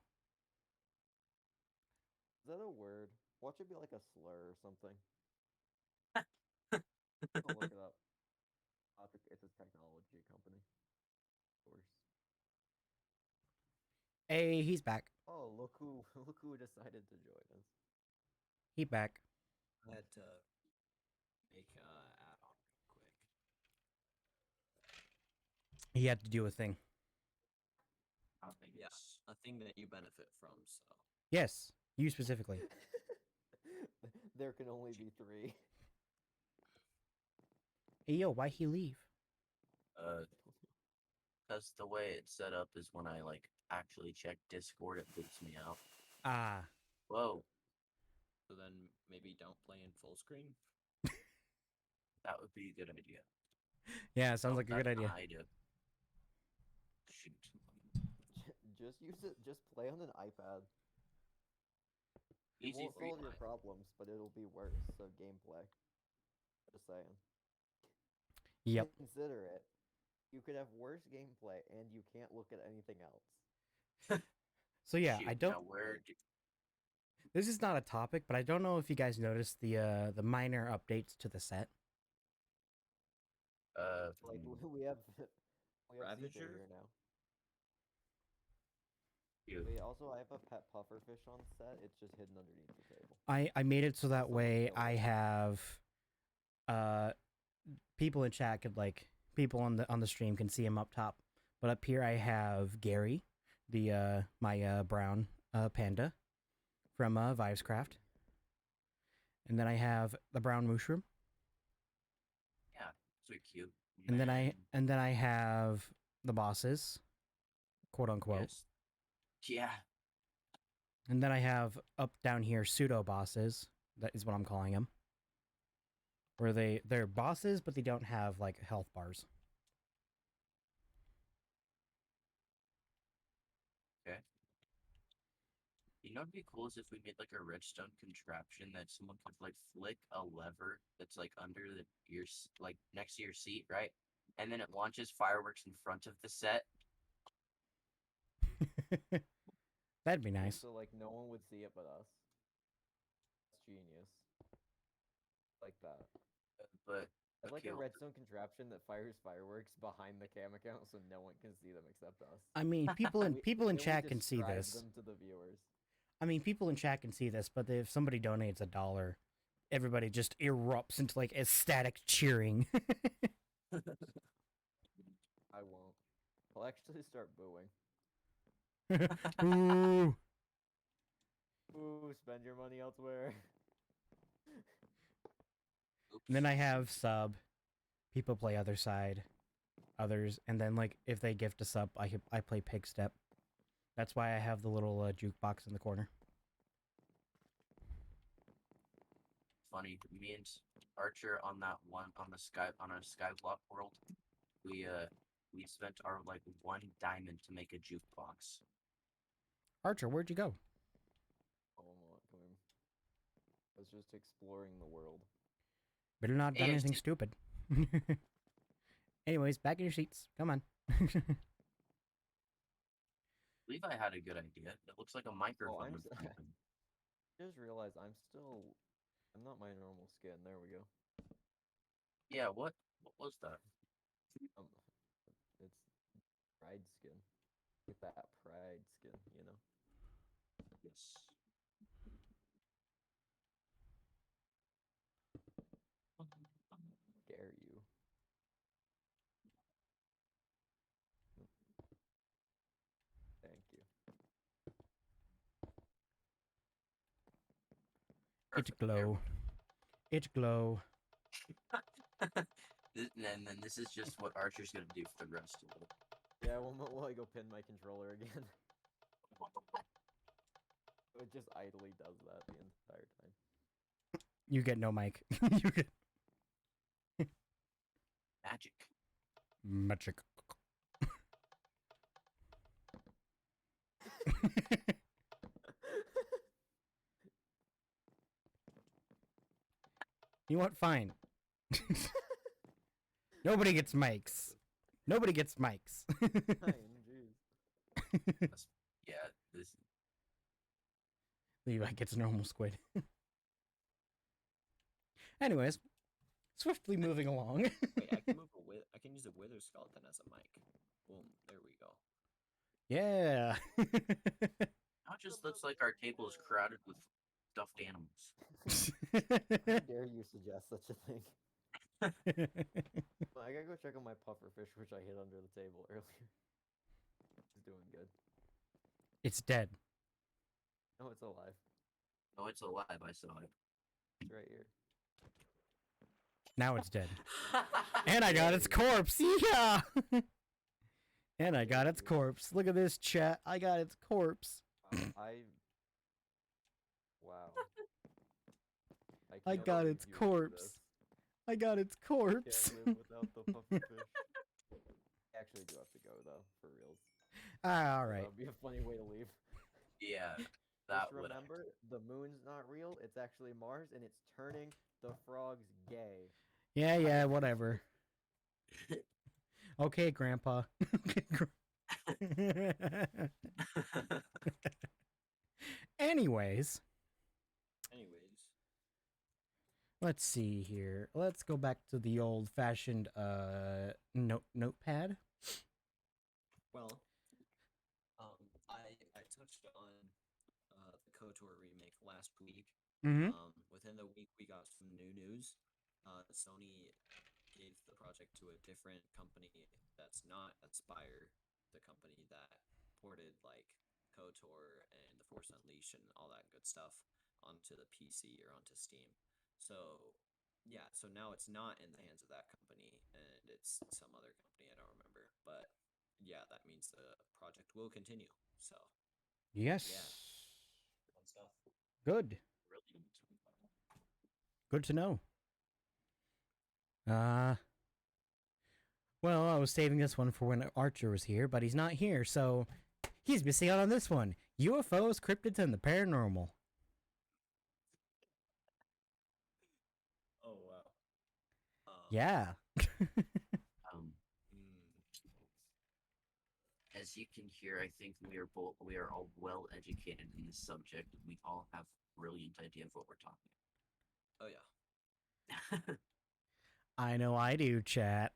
Is that a word? Watch it be like a slur or something. I'll look it up. It's a technology company. Source. Hey, he's back. Oh, look who decided to join us. He back. I had to make an add-on real quick. He had to do a thing. I think Yeah, it's a thing that you benefit from. So Yes, you specifically. There can only be 3. Hey, yo, why he leave? because the way it's set up is when I like actually check Discord, it boots me out. Ah, Whoa, so then maybe don't play in full screen. that would be a good idea. yeah, sounds Oh, like a good that's idea. not how you do it. Shoot. Just use it. Just play on an iPad. It Easy won't for you. solve your problems, but it'll be worse of gameplay. Just saying. Yep. Consider it. You could have worse gameplay, and you can't look at anything else. So yeah, Shoot, I don't. Now where do, This is not a topic, but I don't know if you guys noticed the minor updates to the set. Like we have Caesar Ravager? here now. you? Wait, also I have a pet pufferfish on set. It's just hidden underneath the table. I made it so that Someone way killed I it. have people in chat could like people on the stream can see him up top. But up here I have Gary, the my brown panda from Vivescraft. And then I have the brown mushroom. Yeah, so cute. And then Man, I have the bosses, quote unquote. yes. Yeah. And then I have up down here pseudo bosses. That is what I'm calling them. Where they're bosses, but they don't have like health bars. Okay. You know what'd be cool is if we made like a redstone contraption that someone could like flick a lever that's like under like next to your seat, right? And then it launches fireworks in front of the set. That'd be nice. So like no one would see it but us. That's genius. Like that. But I'd like okay, a redstone contraption that fires fireworks behind the cam account so no one can see them except us. I mean, people in We chat can see describe this. them to the viewers. I mean, people in chat can see this, but if somebody donates $1, everybody just erupts into like ecstatic cheering. I won't. I'll actually start booing. Ooh. Ooh, spend your money elsewhere. And then I have sub. People play other side, others, and then like if they gift a sub, I play pig step. That's why I have the little jukebox in the corner. funny. Me and Archer on that one on the sky on a Skyblock world, we spent our like 1 diamond to make a jukebox. Archer, where'd you go? Oh, come here. I was just exploring the world. Better not done Hey, I anything see- stupid. Anyways, back in your seats. Come on. Levi had a good idea. It looks like a microphone. I'm would s- be open. Just realized I'm not my normal skin. There we go. Yeah, what was that? It's pride skin. With that pride skin, you know. Yes. Dare you? Thank you. It's Perfect. There glow. It's glow. And then this is just what Archer's gonna do for the rest of it. Yeah, will I go pin my controller again? It just idly does that the entire time. You get no mic. You get Magic. magic. You know what? Fine. Nobody gets mics. Nobody gets mics. Fine, jeez. Yeah, this Levi gets normal squid. Anyways, swiftly moving along. Wait, I can use a wither skeleton as a mic. Boom, there we go. Yeah. now it just looks like our table is crowded with stuffed animals. How dare you suggest such a thing? Well, I gotta go check on my pufferfish, which I hid under the table earlier. It's doing good. It's dead. No, it's alive. Oh, it's alive. I saw it. It's right here. Now it's dead. And I got its corpse. Yeah. And I got its corpse. Look at this, chat. I got its corpse. Wow. I cannot got believe its you did corpse. this. I got its corpse. Can't live without the pufferfish. I actually do have to go though, for reals. All right. That'd be a funny way to leave. Yeah, that Just would. remember, the moon's not real. It's actually Mars, and it's turning the frogs gay. Yeah, whatever. Okay, Grandpa. Anyways, let's see here. Let's go back to the old-fashioned notepad. Well, I touched on the KOTOR remake last week. Mm-hmm. Within the week, we got some new news. Sony gave the project to a different company that's not Aspire, the company that ported like KOTOR and The Force Unleashed and all that good stuff onto the PC or onto Steam. So yeah, so now it's not in the hands of that company and it's some other company, I don't remember. But yeah, that means the project will continue. So Yes. yeah, fun stuff. Good. Really. Good to know. Well, I was saving this one for when Archer was here, but he's not here, so he's missing out on this one. UFOs, cryptids, and the paranormal. Oh wow. Yeah. Um, As you can hear, I think we are all well educated in this subject. We all have a brilliant idea of what we're talking Oh yeah. about. I know I do, chat.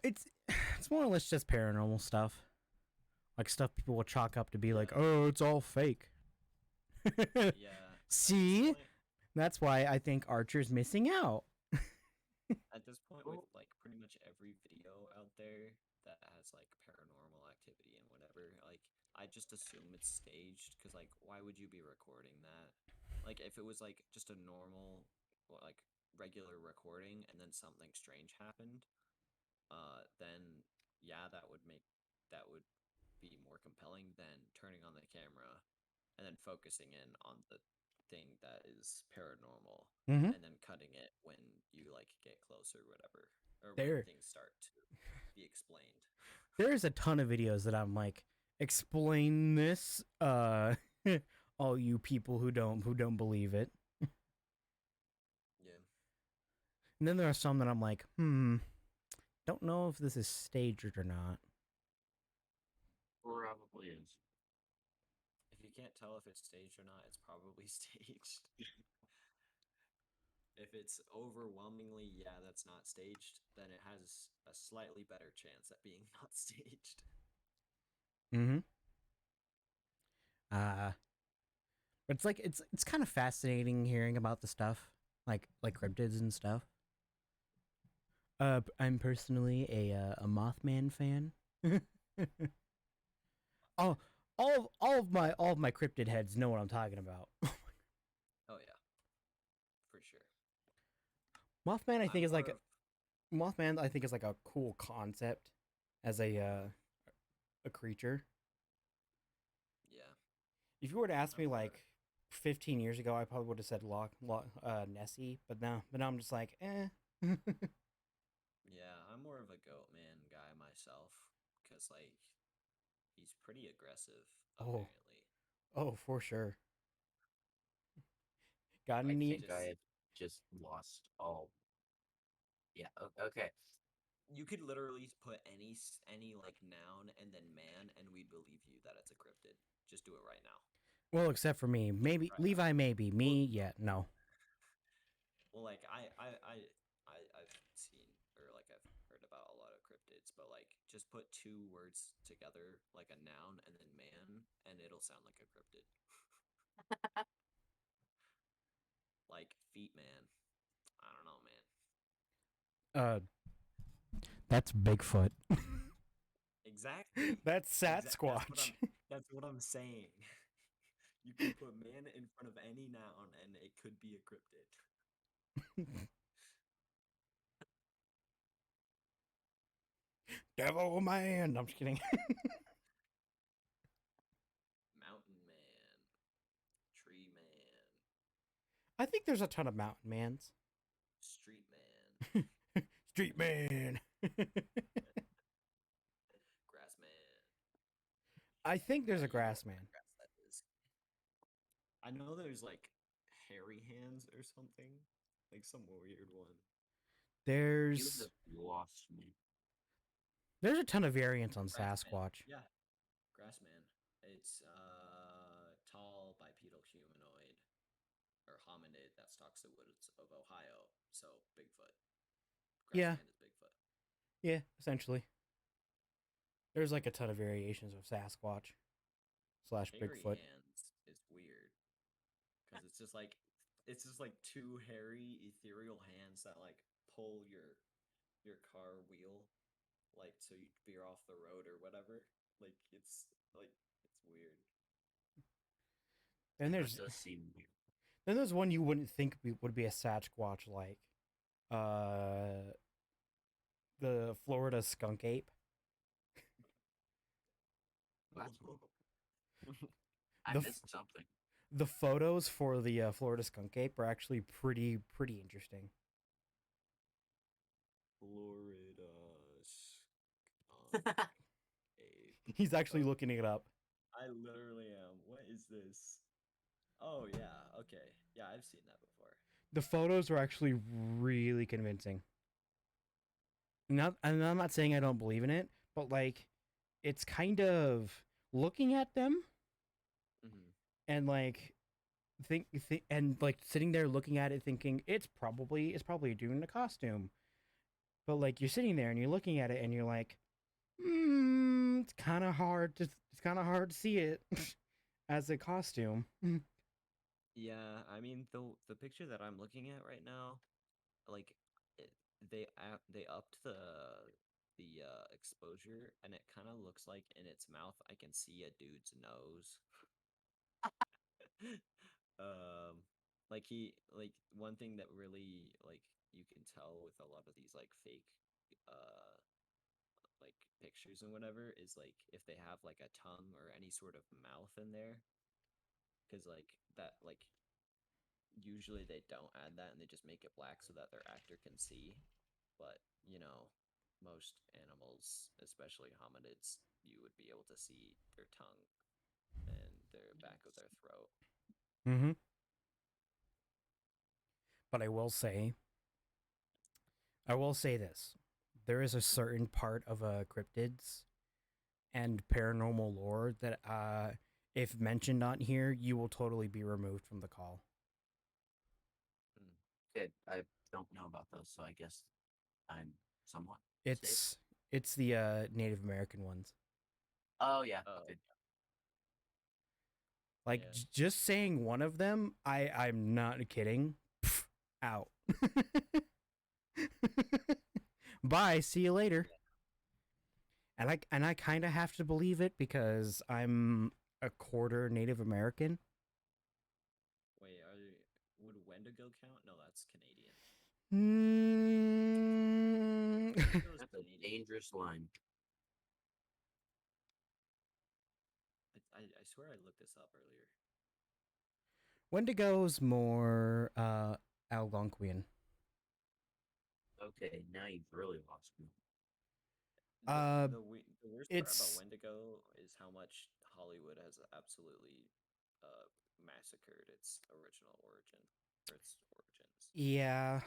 It's more or less just paranormal stuff. Like stuff people will chalk up to be like, oh, it's all fake. Yeah. See? That's why I think Archer's missing out. At this point, with like pretty much every video out there that has like paranormal activity and whatever, like I just assume it's staged because like why would you be recording that? Like if it was like just a normal, like regular recording and then something strange happened, then yeah, that would be more compelling than turning on the camera and then focusing in on the thing that is paranormal Mhm. and then cutting it when you like get closer or whatever, or There- when things start to be explained. There's a ton of videos that I'm like, explain this, all you people who don't believe it. Yeah. And then there are some that I'm like, don't know if this is staged or not. Probably is. If you can't tell if it's staged or not, it's probably staged. If it's overwhelmingly, yeah, that's not staged, then it has a slightly better chance at being not staged. Mm-hmm. But it's like it's kind of fascinating hearing about the stuff like cryptids and stuff. I'm personally a Mothman fan. Oh, all of my cryptid heads know what I'm talking about. Oh yeah, for sure. Mothman, I think I'm is like more of- Mothman. I think is like a cool concept as a creature. yeah. If you were to ask me I'm more- like 15 years ago, I probably would have said Nessie, but now I'm just like, eh. Yeah, I'm more of a goat man guy myself, because like he's pretty aggressive Oh. apparently. Oh, for sure. Got I any? think I have just lost all. Yeah. Okay. You could literally put any like noun and then man, and we'd believe you that it's a cryptid. Just do it right now. Well, except for me, maybe Right. Levi, maybe me. Yeah, no. Well, like I've seen or like I've heard about a lot of cryptids, but like just put two words together, like a noun and then man, and it'll sound like a cryptid. Like feet man. I don't know, man. That's Bigfoot. Exactly. That's Sasquatch. Sasquatch. That's what I'm saying. You can put man in front of any noun, and it could be a cryptid. Devil man. I'm just kidding. Mountain man, tree man, I think there's a ton of mountain mans. street man, Street man. grass man. I think there's a Yeah, you know grass what man. grass that is. I know there's like hairy hands or something, like some weird one. You There's have lost me. there's a ton of variants on Grass man. Sasquatch. Yeah, grass man. It's tall bipedal humanoid or hominid that stalks the woods of Ohio. So Bigfoot. Grass Yeah. man is Bigfoot. Yeah, essentially. There's like a ton of variations of Sasquatch slash Hairy Bigfoot. hands is weird because it's just like two hairy ethereal hands that like pull your car wheel, like so you veer off the road or whatever. Like it's weird. And That there's does seem weird. then there's one you wouldn't think would be a Sasquatch like the Florida skunk ape. I The missed something. The photos for the Florida skunk ape are actually pretty interesting. Florida skunk ape. He's actually looking it up. I literally am. What is this? Oh yeah, okay. Yeah, I've seen that before. The photos are actually really convincing. not, and I'm not saying I don't believe in it, but like, it's kind of looking at them Mm-hmm. and like and like sitting there looking at it, thinking it's probably a dude in a costume. But like you're sitting there and you're looking at it and you're like, it's kind of hard to see it as a costume. Yeah, I mean the picture that I'm looking at right now, like it, they upped the exposure, and it kind of looks like in its mouth I can see a dude's nose. um, like one thing that really like you can tell with a lot of these like fake uh like pictures and whatever is like if they have like a tongue or any sort of mouth in there, because like that like usually they don't add that and they just make it black so that their actor can see. But you know, most animals, especially hominids, you would be able to see their tongue and the back of their throat. Mm-hmm. But I will say this: there is a certain part of cryptids and paranormal lore that, if mentioned on here, you will totally be removed from the call. Good. I don't know about those, so I guess I'm somewhat safe. It's the Native American ones. Oh yeah. Oh. Okay. Like Yeah. just saying one of them, I'm not kidding. Pff, out. Bye. See you later. And I kind of have to believe it because I'm a quarter Native American. Wait, would Wendigo count? No, that's Canadian. Mm. That's a dangerous line. I swear I looked this up earlier. Wendigo's more Algonquian. Okay, now you've really lost me. The worst part about it's- Wendigo is how much Hollywood has absolutely massacred its original origin or its origins. Yeah.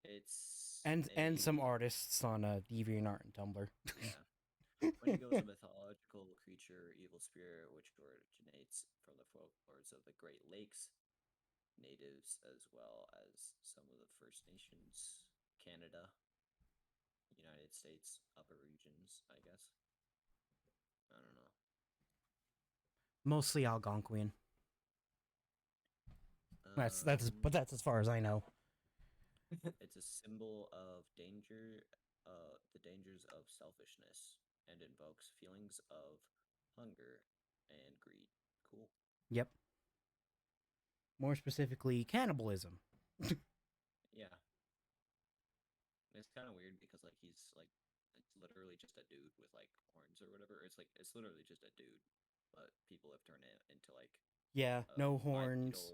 It's And some artists on DeviantArt and Tumblr. Yeah. Wendigo is a mythological creature, evil spirit, which originates from the folklores of the Great Lakes, natives as well as some of the First Nations, Canada, United States, upper regions, I guess. I don't know. Mostly Algonquian. That's but that's as far as I know. It's a symbol of danger, the dangers of selfishness, and invokes feelings of hunger and greed. Cool. Yep. More specifically, cannibalism. Yeah. It's kind of weird because like he's like it's literally just a dude with like horns or whatever. It's literally just a dude, but people have turned it into like Yeah, a no horns.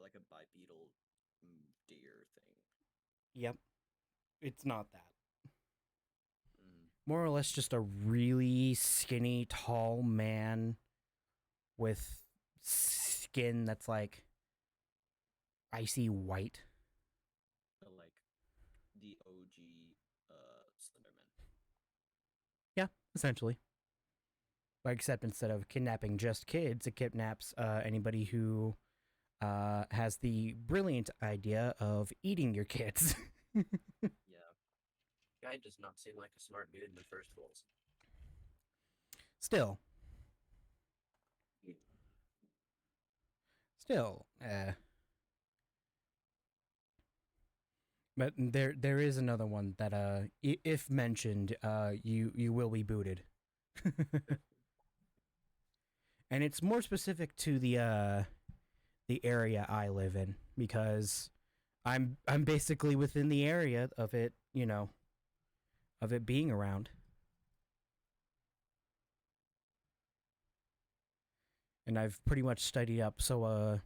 like a bipedal deer thing. Yep. It's not that. Mm. More or less just a really skinny, tall man with skin that's like icy white. So like the OG Slenderman. Yeah, essentially. But except instead of kidnapping just kids, it kidnaps anybody who has the brilliant idea of eating your kids. Yeah. Guy does not seem like a smart dude in the first place. Still, Yeah. still, but there is another one that if mentioned, you will be booted. And it's more specific to the area I live in because I'm basically within the area of it, you know, of it being around. And I've pretty much studied up, so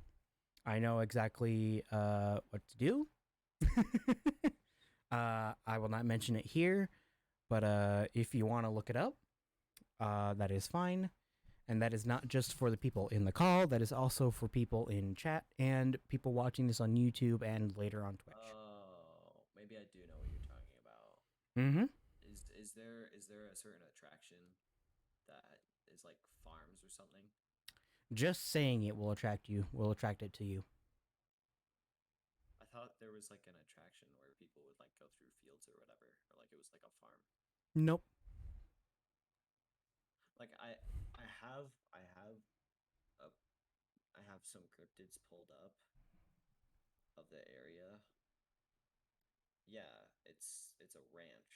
I know exactly what to do. I will not mention it here, but if you want to look it up, that is fine. And that is not just for the people in the call, that is also for people in chat and people watching this on YouTube and later on Twitch. Oh, maybe I do know what you're talking about. Mm-hmm. Is there a certain attraction that is like farms or something? Just saying it will attract you. Will attract it to you. I thought there was like an attraction where people would like go through fields or whatever, or like it was like a farm. Nope. Like I have a I have some cryptids pulled up of the area. Yeah, it's a ranch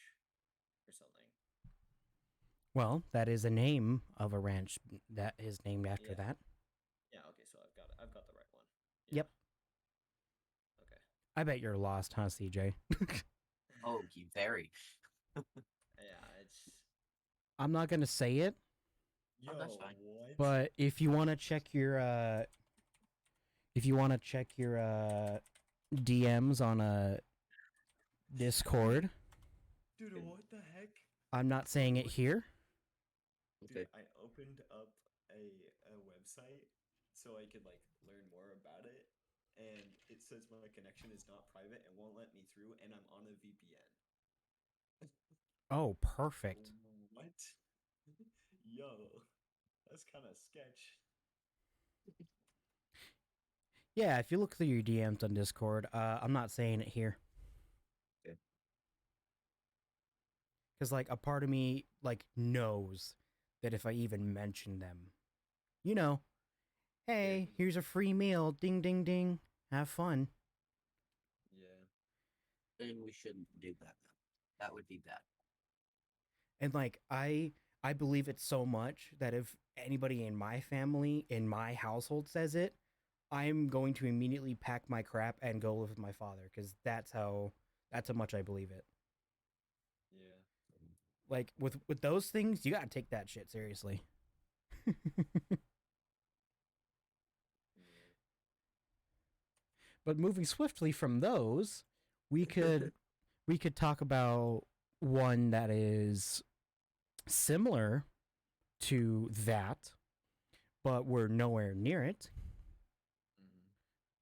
or something. Well, that is a name of a ranch that is named after Yeah. that. Yeah, okay, so I've got the right one. Yep. Okay. I bet you're lost, huh, CJ? Oh, you very. Yeah, it's I'm not gonna say it, yo, that's fine. what? but if you want to check your DMs on a Discord, Dude, what the heck? I'm not saying it here. Dude, I opened up a website so I could like learn more about it, and it says my connection is not private and won't let me through, and I'm on a VPN. Oh, perfect. What? Yo, that's kind of sketch. Yeah, if you look through your DMs on Discord, I'm not saying it here. Okay. Because, like, a part of me, like, knows that if I even mention them, you know, hey, here's a free meal, ding, ding, ding, have fun. Yeah. And we shouldn't do that. That would be bad. And, like, I believe it so much that if anybody in my family, in my household says it, I'm going to immediately pack my crap and go live with my father, because that's how much I believe it. Yeah. Like, with those things, you gotta take that shit seriously. But moving swiftly from those, we could talk about one that is similar to that, but we're nowhere near it. Mm-hmm.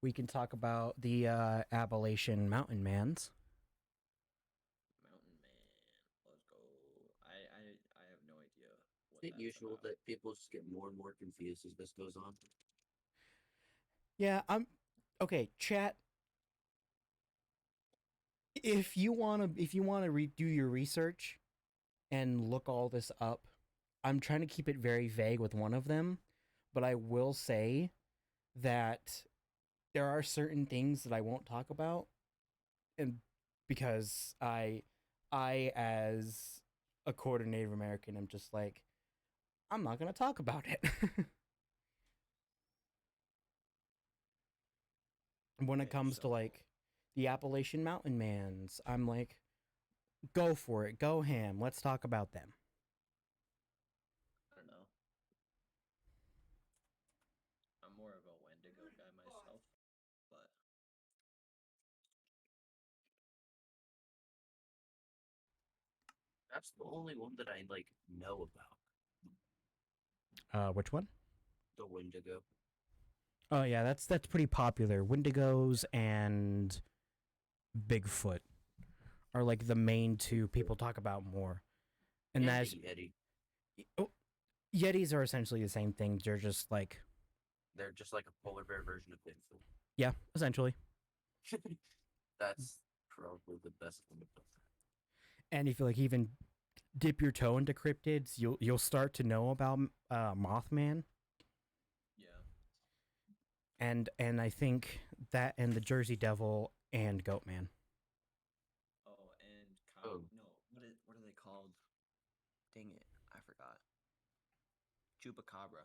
We can talk about the Appalachian Mountain Mans. Mountain Man, let's go. I have no idea what Is it that's usual about. that people just get more and more confused as this goes on? Yeah, okay, chat. If you wanna do your research and look all this up, I'm trying to keep it very vague with one of them, but I will say that there are certain things that I won't talk about, and because I as a quarter Native American, I'm just like, I'm not gonna talk about it. When it Okay, comes to so like the Appalachian Mountain Mans, I'm like, go for it, go ham. Let's talk about them. I don't know. I'm more of a Wendigo guy myself, but That's the only one that I like know about. Which one? The Wendigo. Oh yeah, that's pretty popular. Wendigos and Bigfoot are like the main two people talk about more. And And that's the Yeti. Yetis are essentially the same thing. They're just like, They're just like a polar bear version of Bigfoot. yeah, essentially. That's probably the best one about that. And if you like even dip your toe into cryptids, you'll start to know about Mothman. yeah. And I think that and the Jersey Devil and Goatman. Oh, and Oh. no, what are they called? Dang it, I forgot. Chupacabra.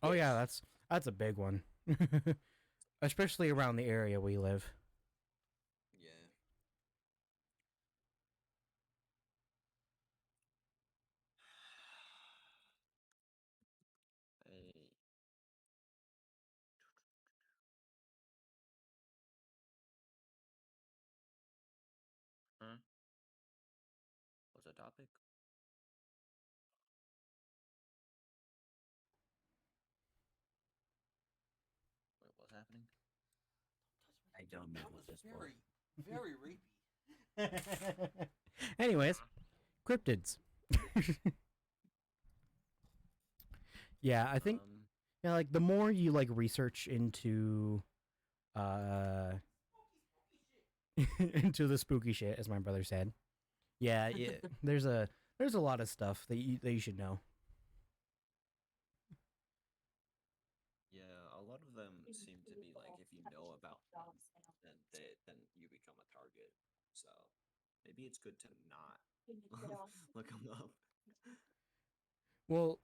Oh yeah, Yes. that's a big one. Especially around the area we live. Yeah. Hey. Huh? What's the topic? Wait, what's happening? I don't know at this point. Very rapey. Anyways, cryptids. Yeah, I think yeah, like the more you like research into into the spooky shit, as my brother said. Yeah, there's a lot of stuff that you should know. Yeah, a lot of them seem to be like if you know about them, then you become a target. So maybe it's good to not look them up. Well,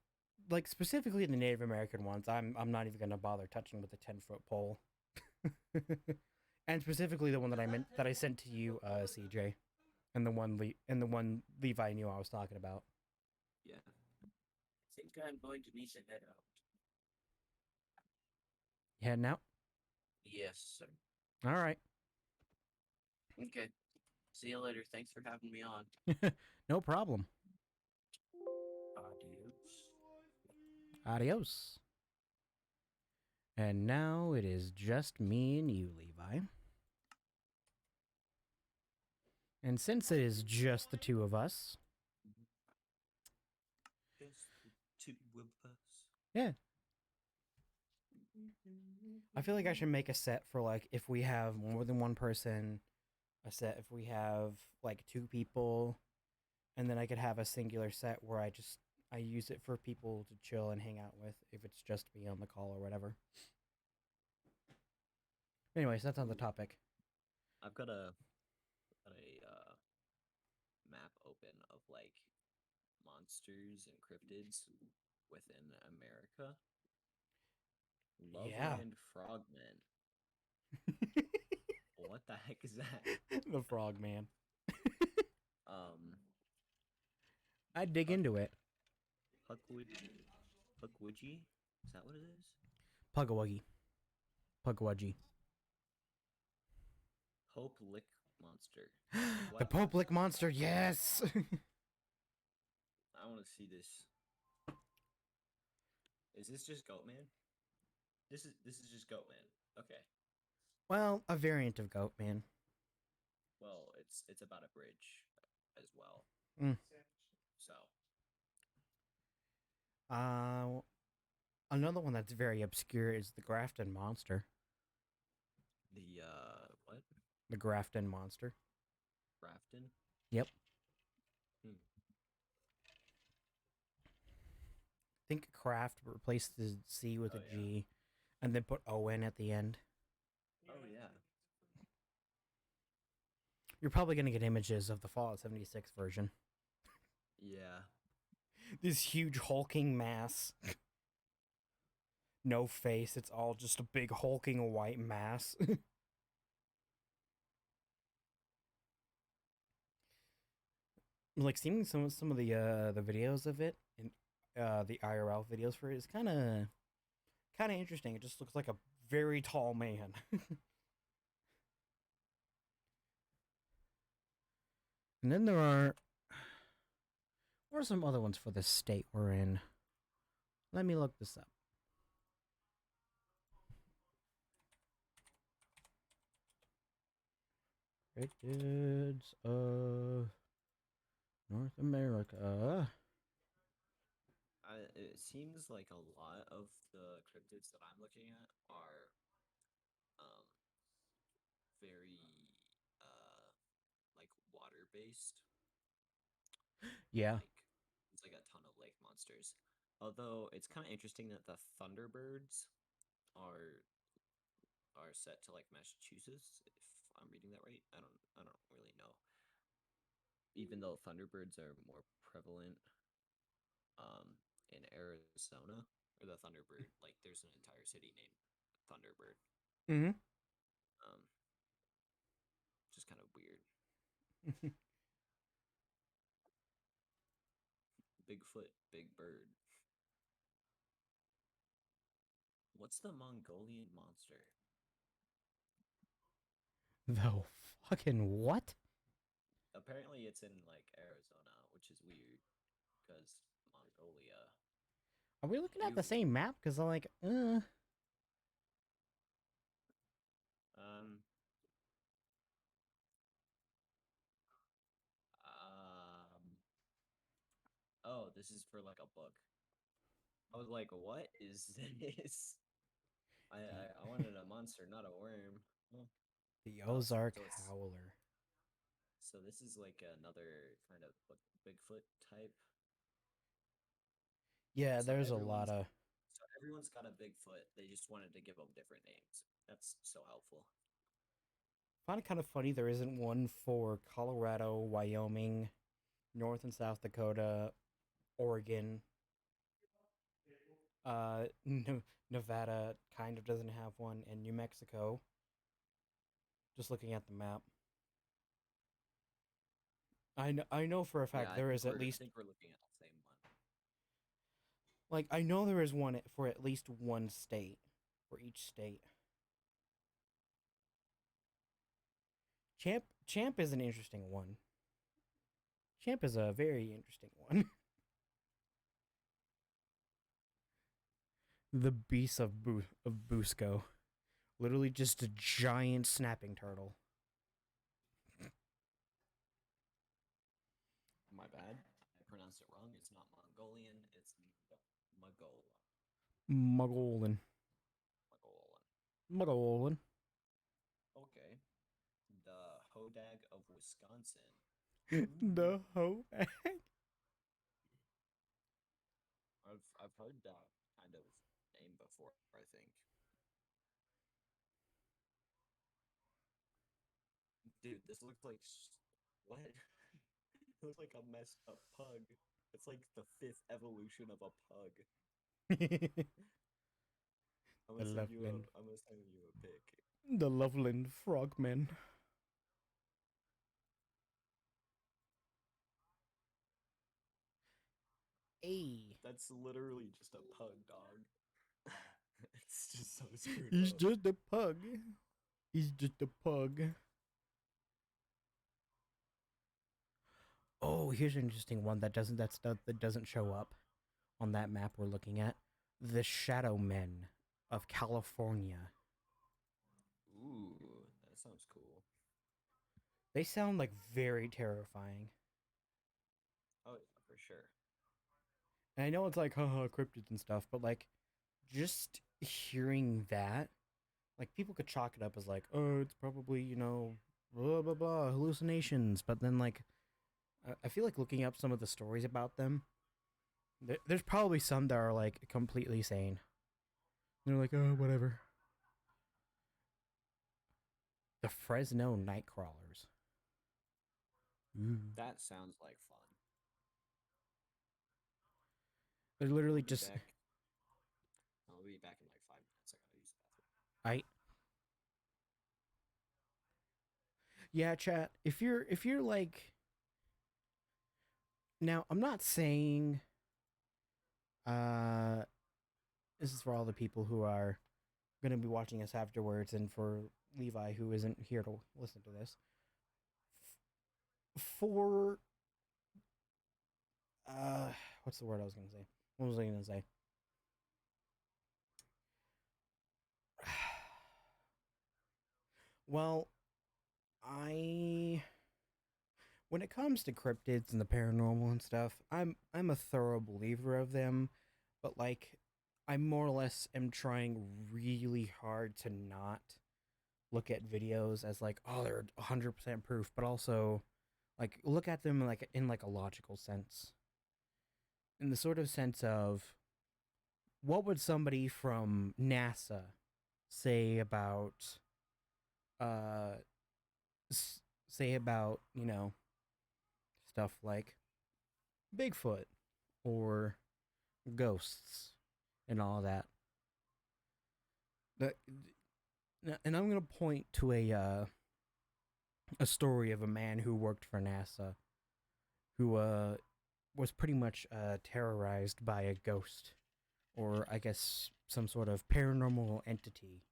like specifically the Native American ones, I'm not even gonna bother touching with a 10-foot pole. And specifically the one that I sent to you, CJ, and the one Levi knew I was talking about. Yeah. I think I'm going to need to head out. You heading out? Yes, sir. All right. Okay. See you later. Thanks for having me on. No problem. Adios. Adios. And now it is just me and you, Levi. And since it is just the two of us, Just the two of us. yeah, I feel like I should make a set for like if we have more than one person, a set if we have like two people, and then I could have a singular set where I use it for people to chill and hang out with if it's just me on the call or whatever. Anyways, that's on the topic. I've got a map open of like monsters and cryptids within America. Yeah. Loveland Frogmen. What the heck is that? The frog man. I'd dig into it. Pugwudgie? Is that what it is? Pugawuggy. Pugwudgie. Pope Lick Monster. The Pope Lick Monster, yes! I want to see this. Is this just Goatman? This is just Goatman. Okay. Well, a variant of Goat Man. Well, it's about a bridge as well. Mm. So. Another one that's very obscure is the Grafton Monster. The what? The Grafton Monster. Grafton? Yep. Hmm. Think craft, replace the C with a G, Yeah. and then put O-N at the end. Oh yeah. You're probably going to get images of the Fallout 76 version. Yeah. This huge hulking mass. No face, it's all just a big hulking white mass. Like seeing some of the videos of it and the IRL videos for it is kind of interesting. It just looks like a very tall man. And then there are what are some other ones for the state we're in? Let me look this up. Cryptids of North America. It seems like a lot of the cryptids that I'm looking at are very like water based. Yeah. Like it's like a ton of lake monsters. Although it's kind of interesting that the Thunderbirds are set to like Massachusetts, if I'm reading that right. I don't really know. Even though Thunderbirds are more prevalent in Arizona, or the Thunderbird, like there's an entire city named Thunderbird. Mm-hmm. Just kind of weird. Bigfoot, big bird. What's the Mongolian monster? The fucking what? Apparently it's in like Arizona, which is weird because Mongolia. Are we looking at the same map? Because I'm like, this is for like a book. I was like, what is this? I wanted a monster, not a worm. Oh, The Oh, Ozark so it's- Howler. So this is like another kind of Bigfoot type. Yeah, So there's a lot of. So everyone's got a Bigfoot. They just wanted to give them different names. That's so helpful. I find it kind of funny there isn't one for Colorado, Wyoming, North and South Dakota, Oregon. Nevada kind of doesn't have one, and New Mexico. Just looking at the map. I know for a fact Yeah, there is at I least, think we're looking at the same one. like, I know there is one for at least one state, for each state. Champ is an interesting one. Champ is a very interesting one. The beast of Busco. Literally just a giant snapping turtle. My bad. I pronounced it wrong. It's not Mongolian. It's Mogol. Mogollon. Mogolan. Mogollon. Okay. The Hodag of Wisconsin. The hoe. I've heard that kind of name before, I think. Dude, this looks like what? It looks like a messed up pug. It's like the 5th evolution of a pug. I'm gonna send you Loveland. I'm gonna send you a pic. The Loveland Frogmen. Hey. That's literally just a pug, dog. It's just so screwed He's up. just a pug. He's just a pug. Oh, here's an interesting one that doesn't show up on that map we're looking at. The Shadow Men of California. Ooh, that sounds cool. They sound like very terrifying. Oh, yeah, for sure. And I know it's like haha cryptids and stuff, but like just hearing that, like people could chalk it up as like, oh, it's probably, blah blah blah hallucinations. But then like I feel like looking up some of the stories about them, there's probably some that are like completely sane. They're like, oh, whatever. The Fresno Nightcrawlers. Ooh. That sounds like fun. They're literally I'll be just back. I'll be back in like 5 minutes. I gotta use the bathroom. I. Yeah, chat. If you're like, now I'm not saying. This is for all the people who are gonna be watching us afterwards, and for Levi who isn't here to listen to this. For what's the word I was gonna say? What was I gonna say? Well, when it comes to cryptids and the paranormal and stuff, I'm a thorough believer of them, but like I more or less am trying really hard to not look at videos as like, oh, they're 100% proof, but also like look at them like in like a logical sense. In the sort of sense of what would somebody from NASA say about say about, stuff like Bigfoot or ghosts and all that. And I'm gonna point to a story of a man who worked for NASA, who was pretty much terrorized by a ghost, or I guess some sort of paranormal entity.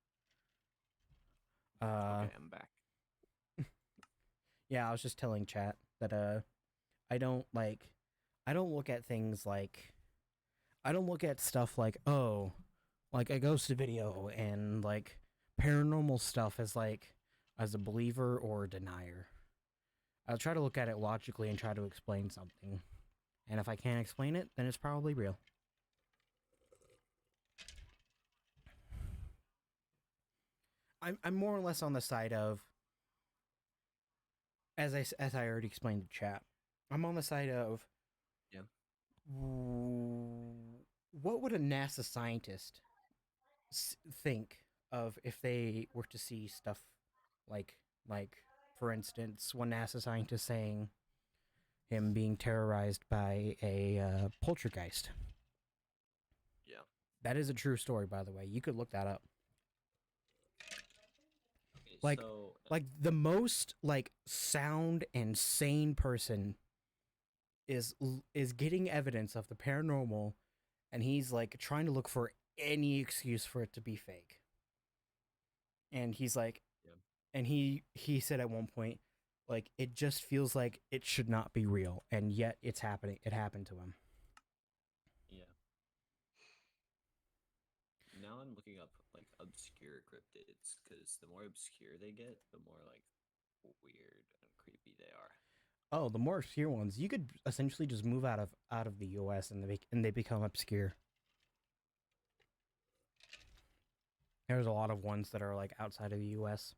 Okay, I'm back. Yeah, I was just telling chat that I don't look at things like, I don't look at stuff like, oh, like a ghost video and like paranormal stuff as like as a believer or a denier. I'll try to look at it logically and try to explain something. And if I can't explain it, then it's probably real. I'm more or less on the side of, as I already explained to chat, I'm on the side of, Yeah. what would a NASA scientist think of if they were to see stuff like for instance, one NASA scientist saying him being terrorized by a poltergeist. Yeah. That is a true story, by the way. You could look that up. Okay, Like- so Like the most like sound and sane person is getting evidence of the paranormal, and he's like trying to look for any excuse for it to be fake. And he's like, Yeah. and he said at one point, like, it just feels like it should not be real, and yet it's happening. It happened to him. yeah. Now I'm looking up like obscure cryptids because the more obscure they get, the more like weird and creepy they are. Oh, the more obscure ones, you could essentially just move out of the U.S. and they become obscure. There's a lot of ones that are like outside of the U.S.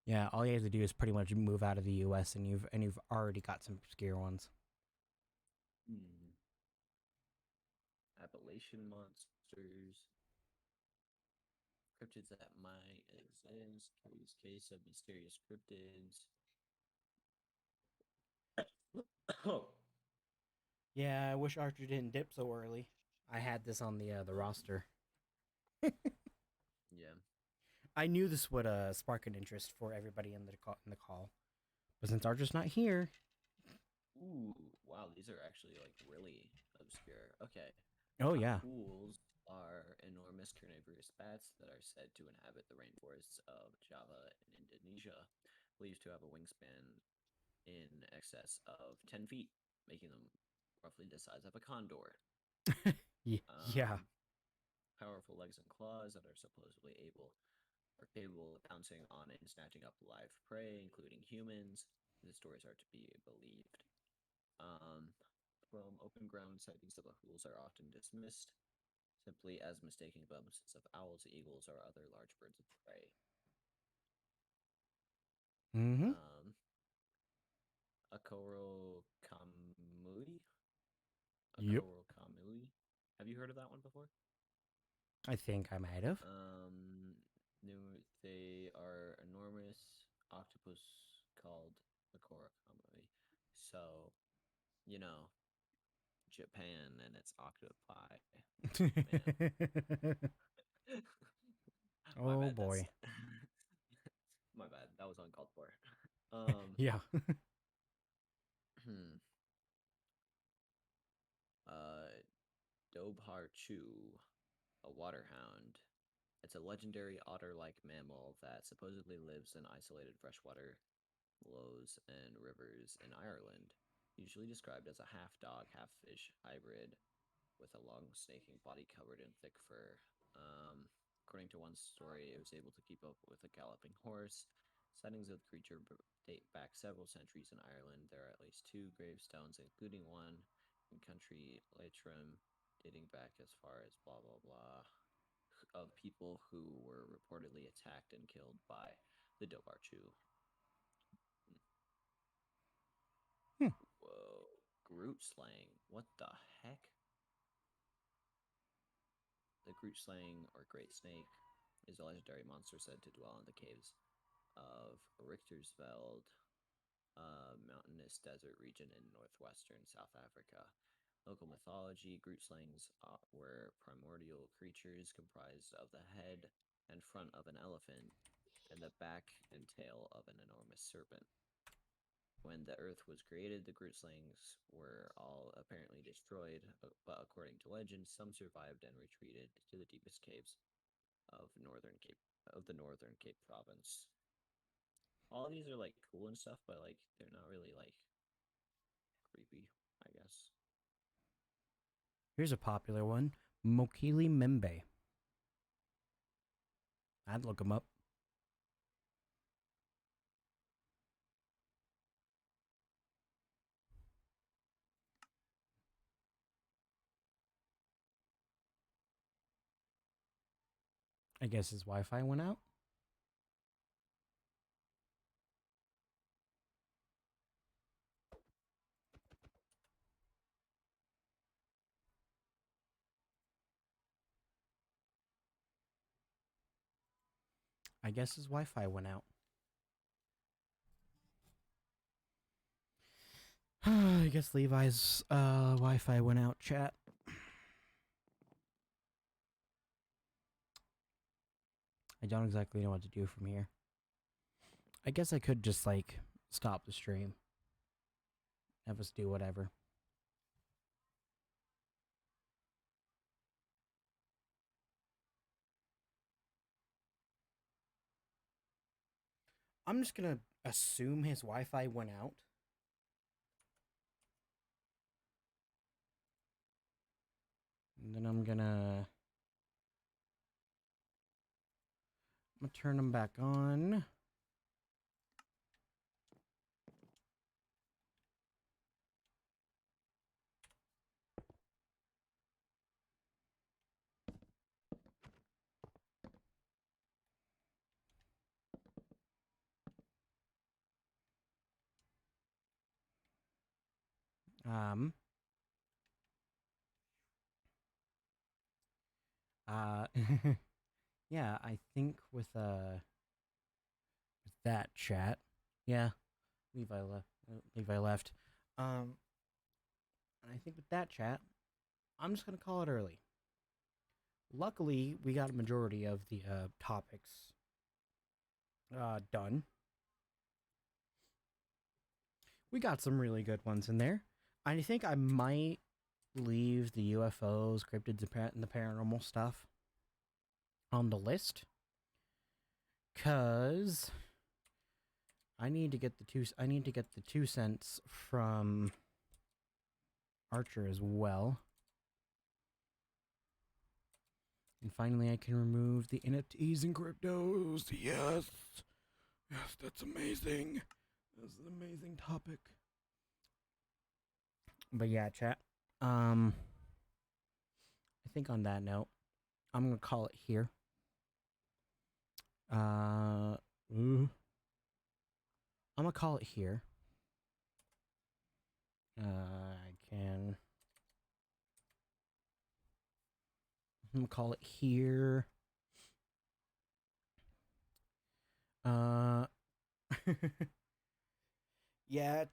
Yeah, all you have to do is pretty much move out of the U.S. and you've already got some obscure ones. Appalachian monsters. Cryptids that might exist. Curious case of mysterious cryptids. Oh. Yeah, I wish Archer didn't dip so early. I had this on the roster. Yeah. I knew this would spark an interest for everybody in the call, but since Archer's not here, Ooh, wow, these are actually like really obscure. Okay. oh yeah, Ghouls are enormous carnivorous bats that are said to inhabit the rainforests of Java and Indonesia, believed to have a wingspan in excess of 10 feet, making them roughly the size of a condor. yeah. Powerful legs and claws that are supposedly capable of pouncing on and snatching up live prey, including humans. The stories are to be believed. From open ground, sightings of the ghouls are often dismissed, simply as mistaking glimpses of owls, eagles, or other large birds of prey. Mm-hmm. Akoro Kamui? Yep. Akoro Kamui? Have you heard of that one before? I think I might have. They are enormous octopus called Akoro Kamui. So, you know, Japan and its octopi. My Oh bad, boy. My bad. That was uncalled for. Yeah. Dobhar Chu, a waterhound. It's a legendary otter-like mammal that supposedly lives in isolated freshwater lows and rivers in Ireland, usually described as a half-dog, half-fish hybrid with a long snaking body covered in thick fur. According to one story, it was able to keep up with a galloping horse. Sightings of the creature date back several centuries in Ireland. There are at least 2 gravestones, including one in County Leitrim, dating back as far as blah blah blah, of people who were reportedly attacked and killed by the Dobarchu. Whoa. Groot slaying. What the heck? The Groot slaying, or Great Snake, is a legendary monster said to dwell in the caves of Richtersveld, a mountainous desert region in northwestern South Africa. Local mythology, Groot slayings were primordial creatures comprised of the head and front of an elephant and the back and tail of an enormous serpent. When the Earth was created, the Groot slayings were all apparently destroyed, but according to legend, some survived and retreated to the deepest caves of the Northern Cape province. All of these are like cool and stuff, but like they're not really like creepy, I guess. Here's a popular one. Mokili Membe. I'd look him up. I guess his Wi-Fi went out. I guess his Wi-Fi went out. I guess Levi's Wi-Fi went out, chat. I don't exactly know what to do from here. I guess I could just, like, stop the stream. Have us do whatever. I'm just gonna assume his Wi-Fi went out. And then I'm gonna turn him back on. Um. Yeah, I think with that chat, yeah, Levi left. Levi left. And I think with that chat, I'm just gonna call it early. Luckily, we got a majority of the topics done. We got some really good ones in there. I think I might leave the UFOs, cryptids, and the paranormal stuff on the list, cause I need to get the 2 cents from Archer as well. And finally, I can remove the NFTs and cryptos. Yes, yes, that's amazing. That's an amazing topic. But yeah, chat. I think on that note, I'm gonna call it here. I'm gonna call it here. I'm gonna call it here. Yeah,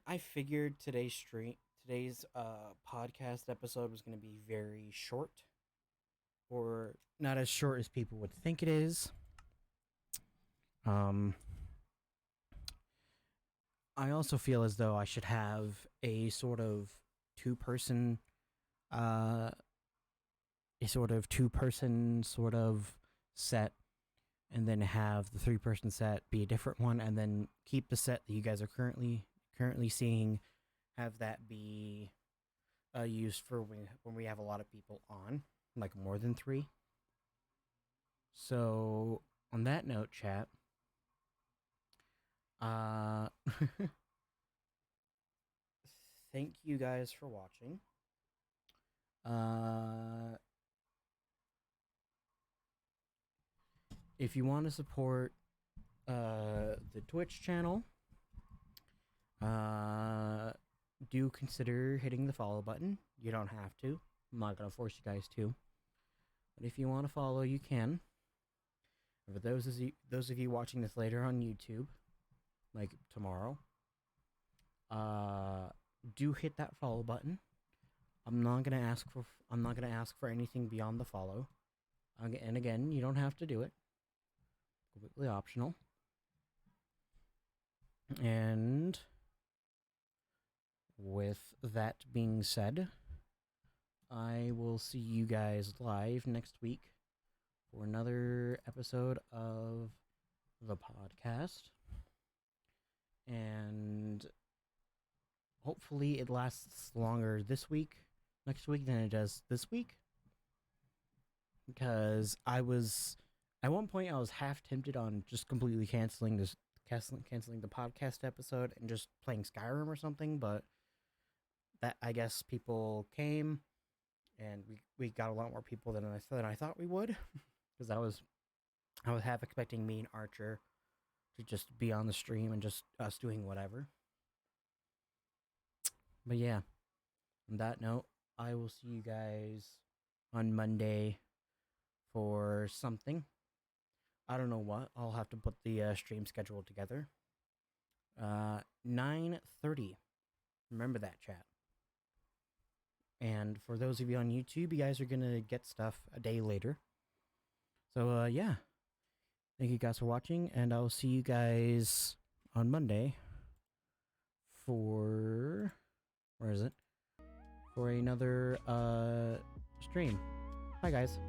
I figured today's podcast episode was gonna be very short. Or not as short as people would think it is. I also feel as though I should have a sort of two-person set, and then have the 3-person set be a different one, and then keep the set that you guys are currently seeing, have that be used for when we have a lot of people on, like more than 3. So on that note, chat, thank you guys for watching. If you want to support the Twitch channel, do consider hitting the follow button. You don't have to. I'm not gonna force you guys to. But if you want to follow, you can. For those of you watching this later on YouTube, like tomorrow, do hit that follow button. I'm not gonna ask for anything beyond the follow. And again, you don't have to do it. Completely optional. And with that being said, I will see you guys live next week for another episode of the podcast. And hopefully it lasts longer next week than it does this week. Because at one point I was half tempted on just completely canceling the podcast episode and just playing Skyrim or something, but that, I guess, people came and we got a lot more people than I thought we would, because I was half expecting me and Archer to just be on the stream and just us doing whatever. But yeah, on that note, I will see you guys on Monday for something. I don't know what. I'll have to put the stream schedule together. 9:30. Remember that, chat. And for those of you on YouTube, you guys are gonna get stuff a day later. So yeah. Thank you guys for watching, and I'll see you guys on Monday for where is it? For another stream. Bye guys.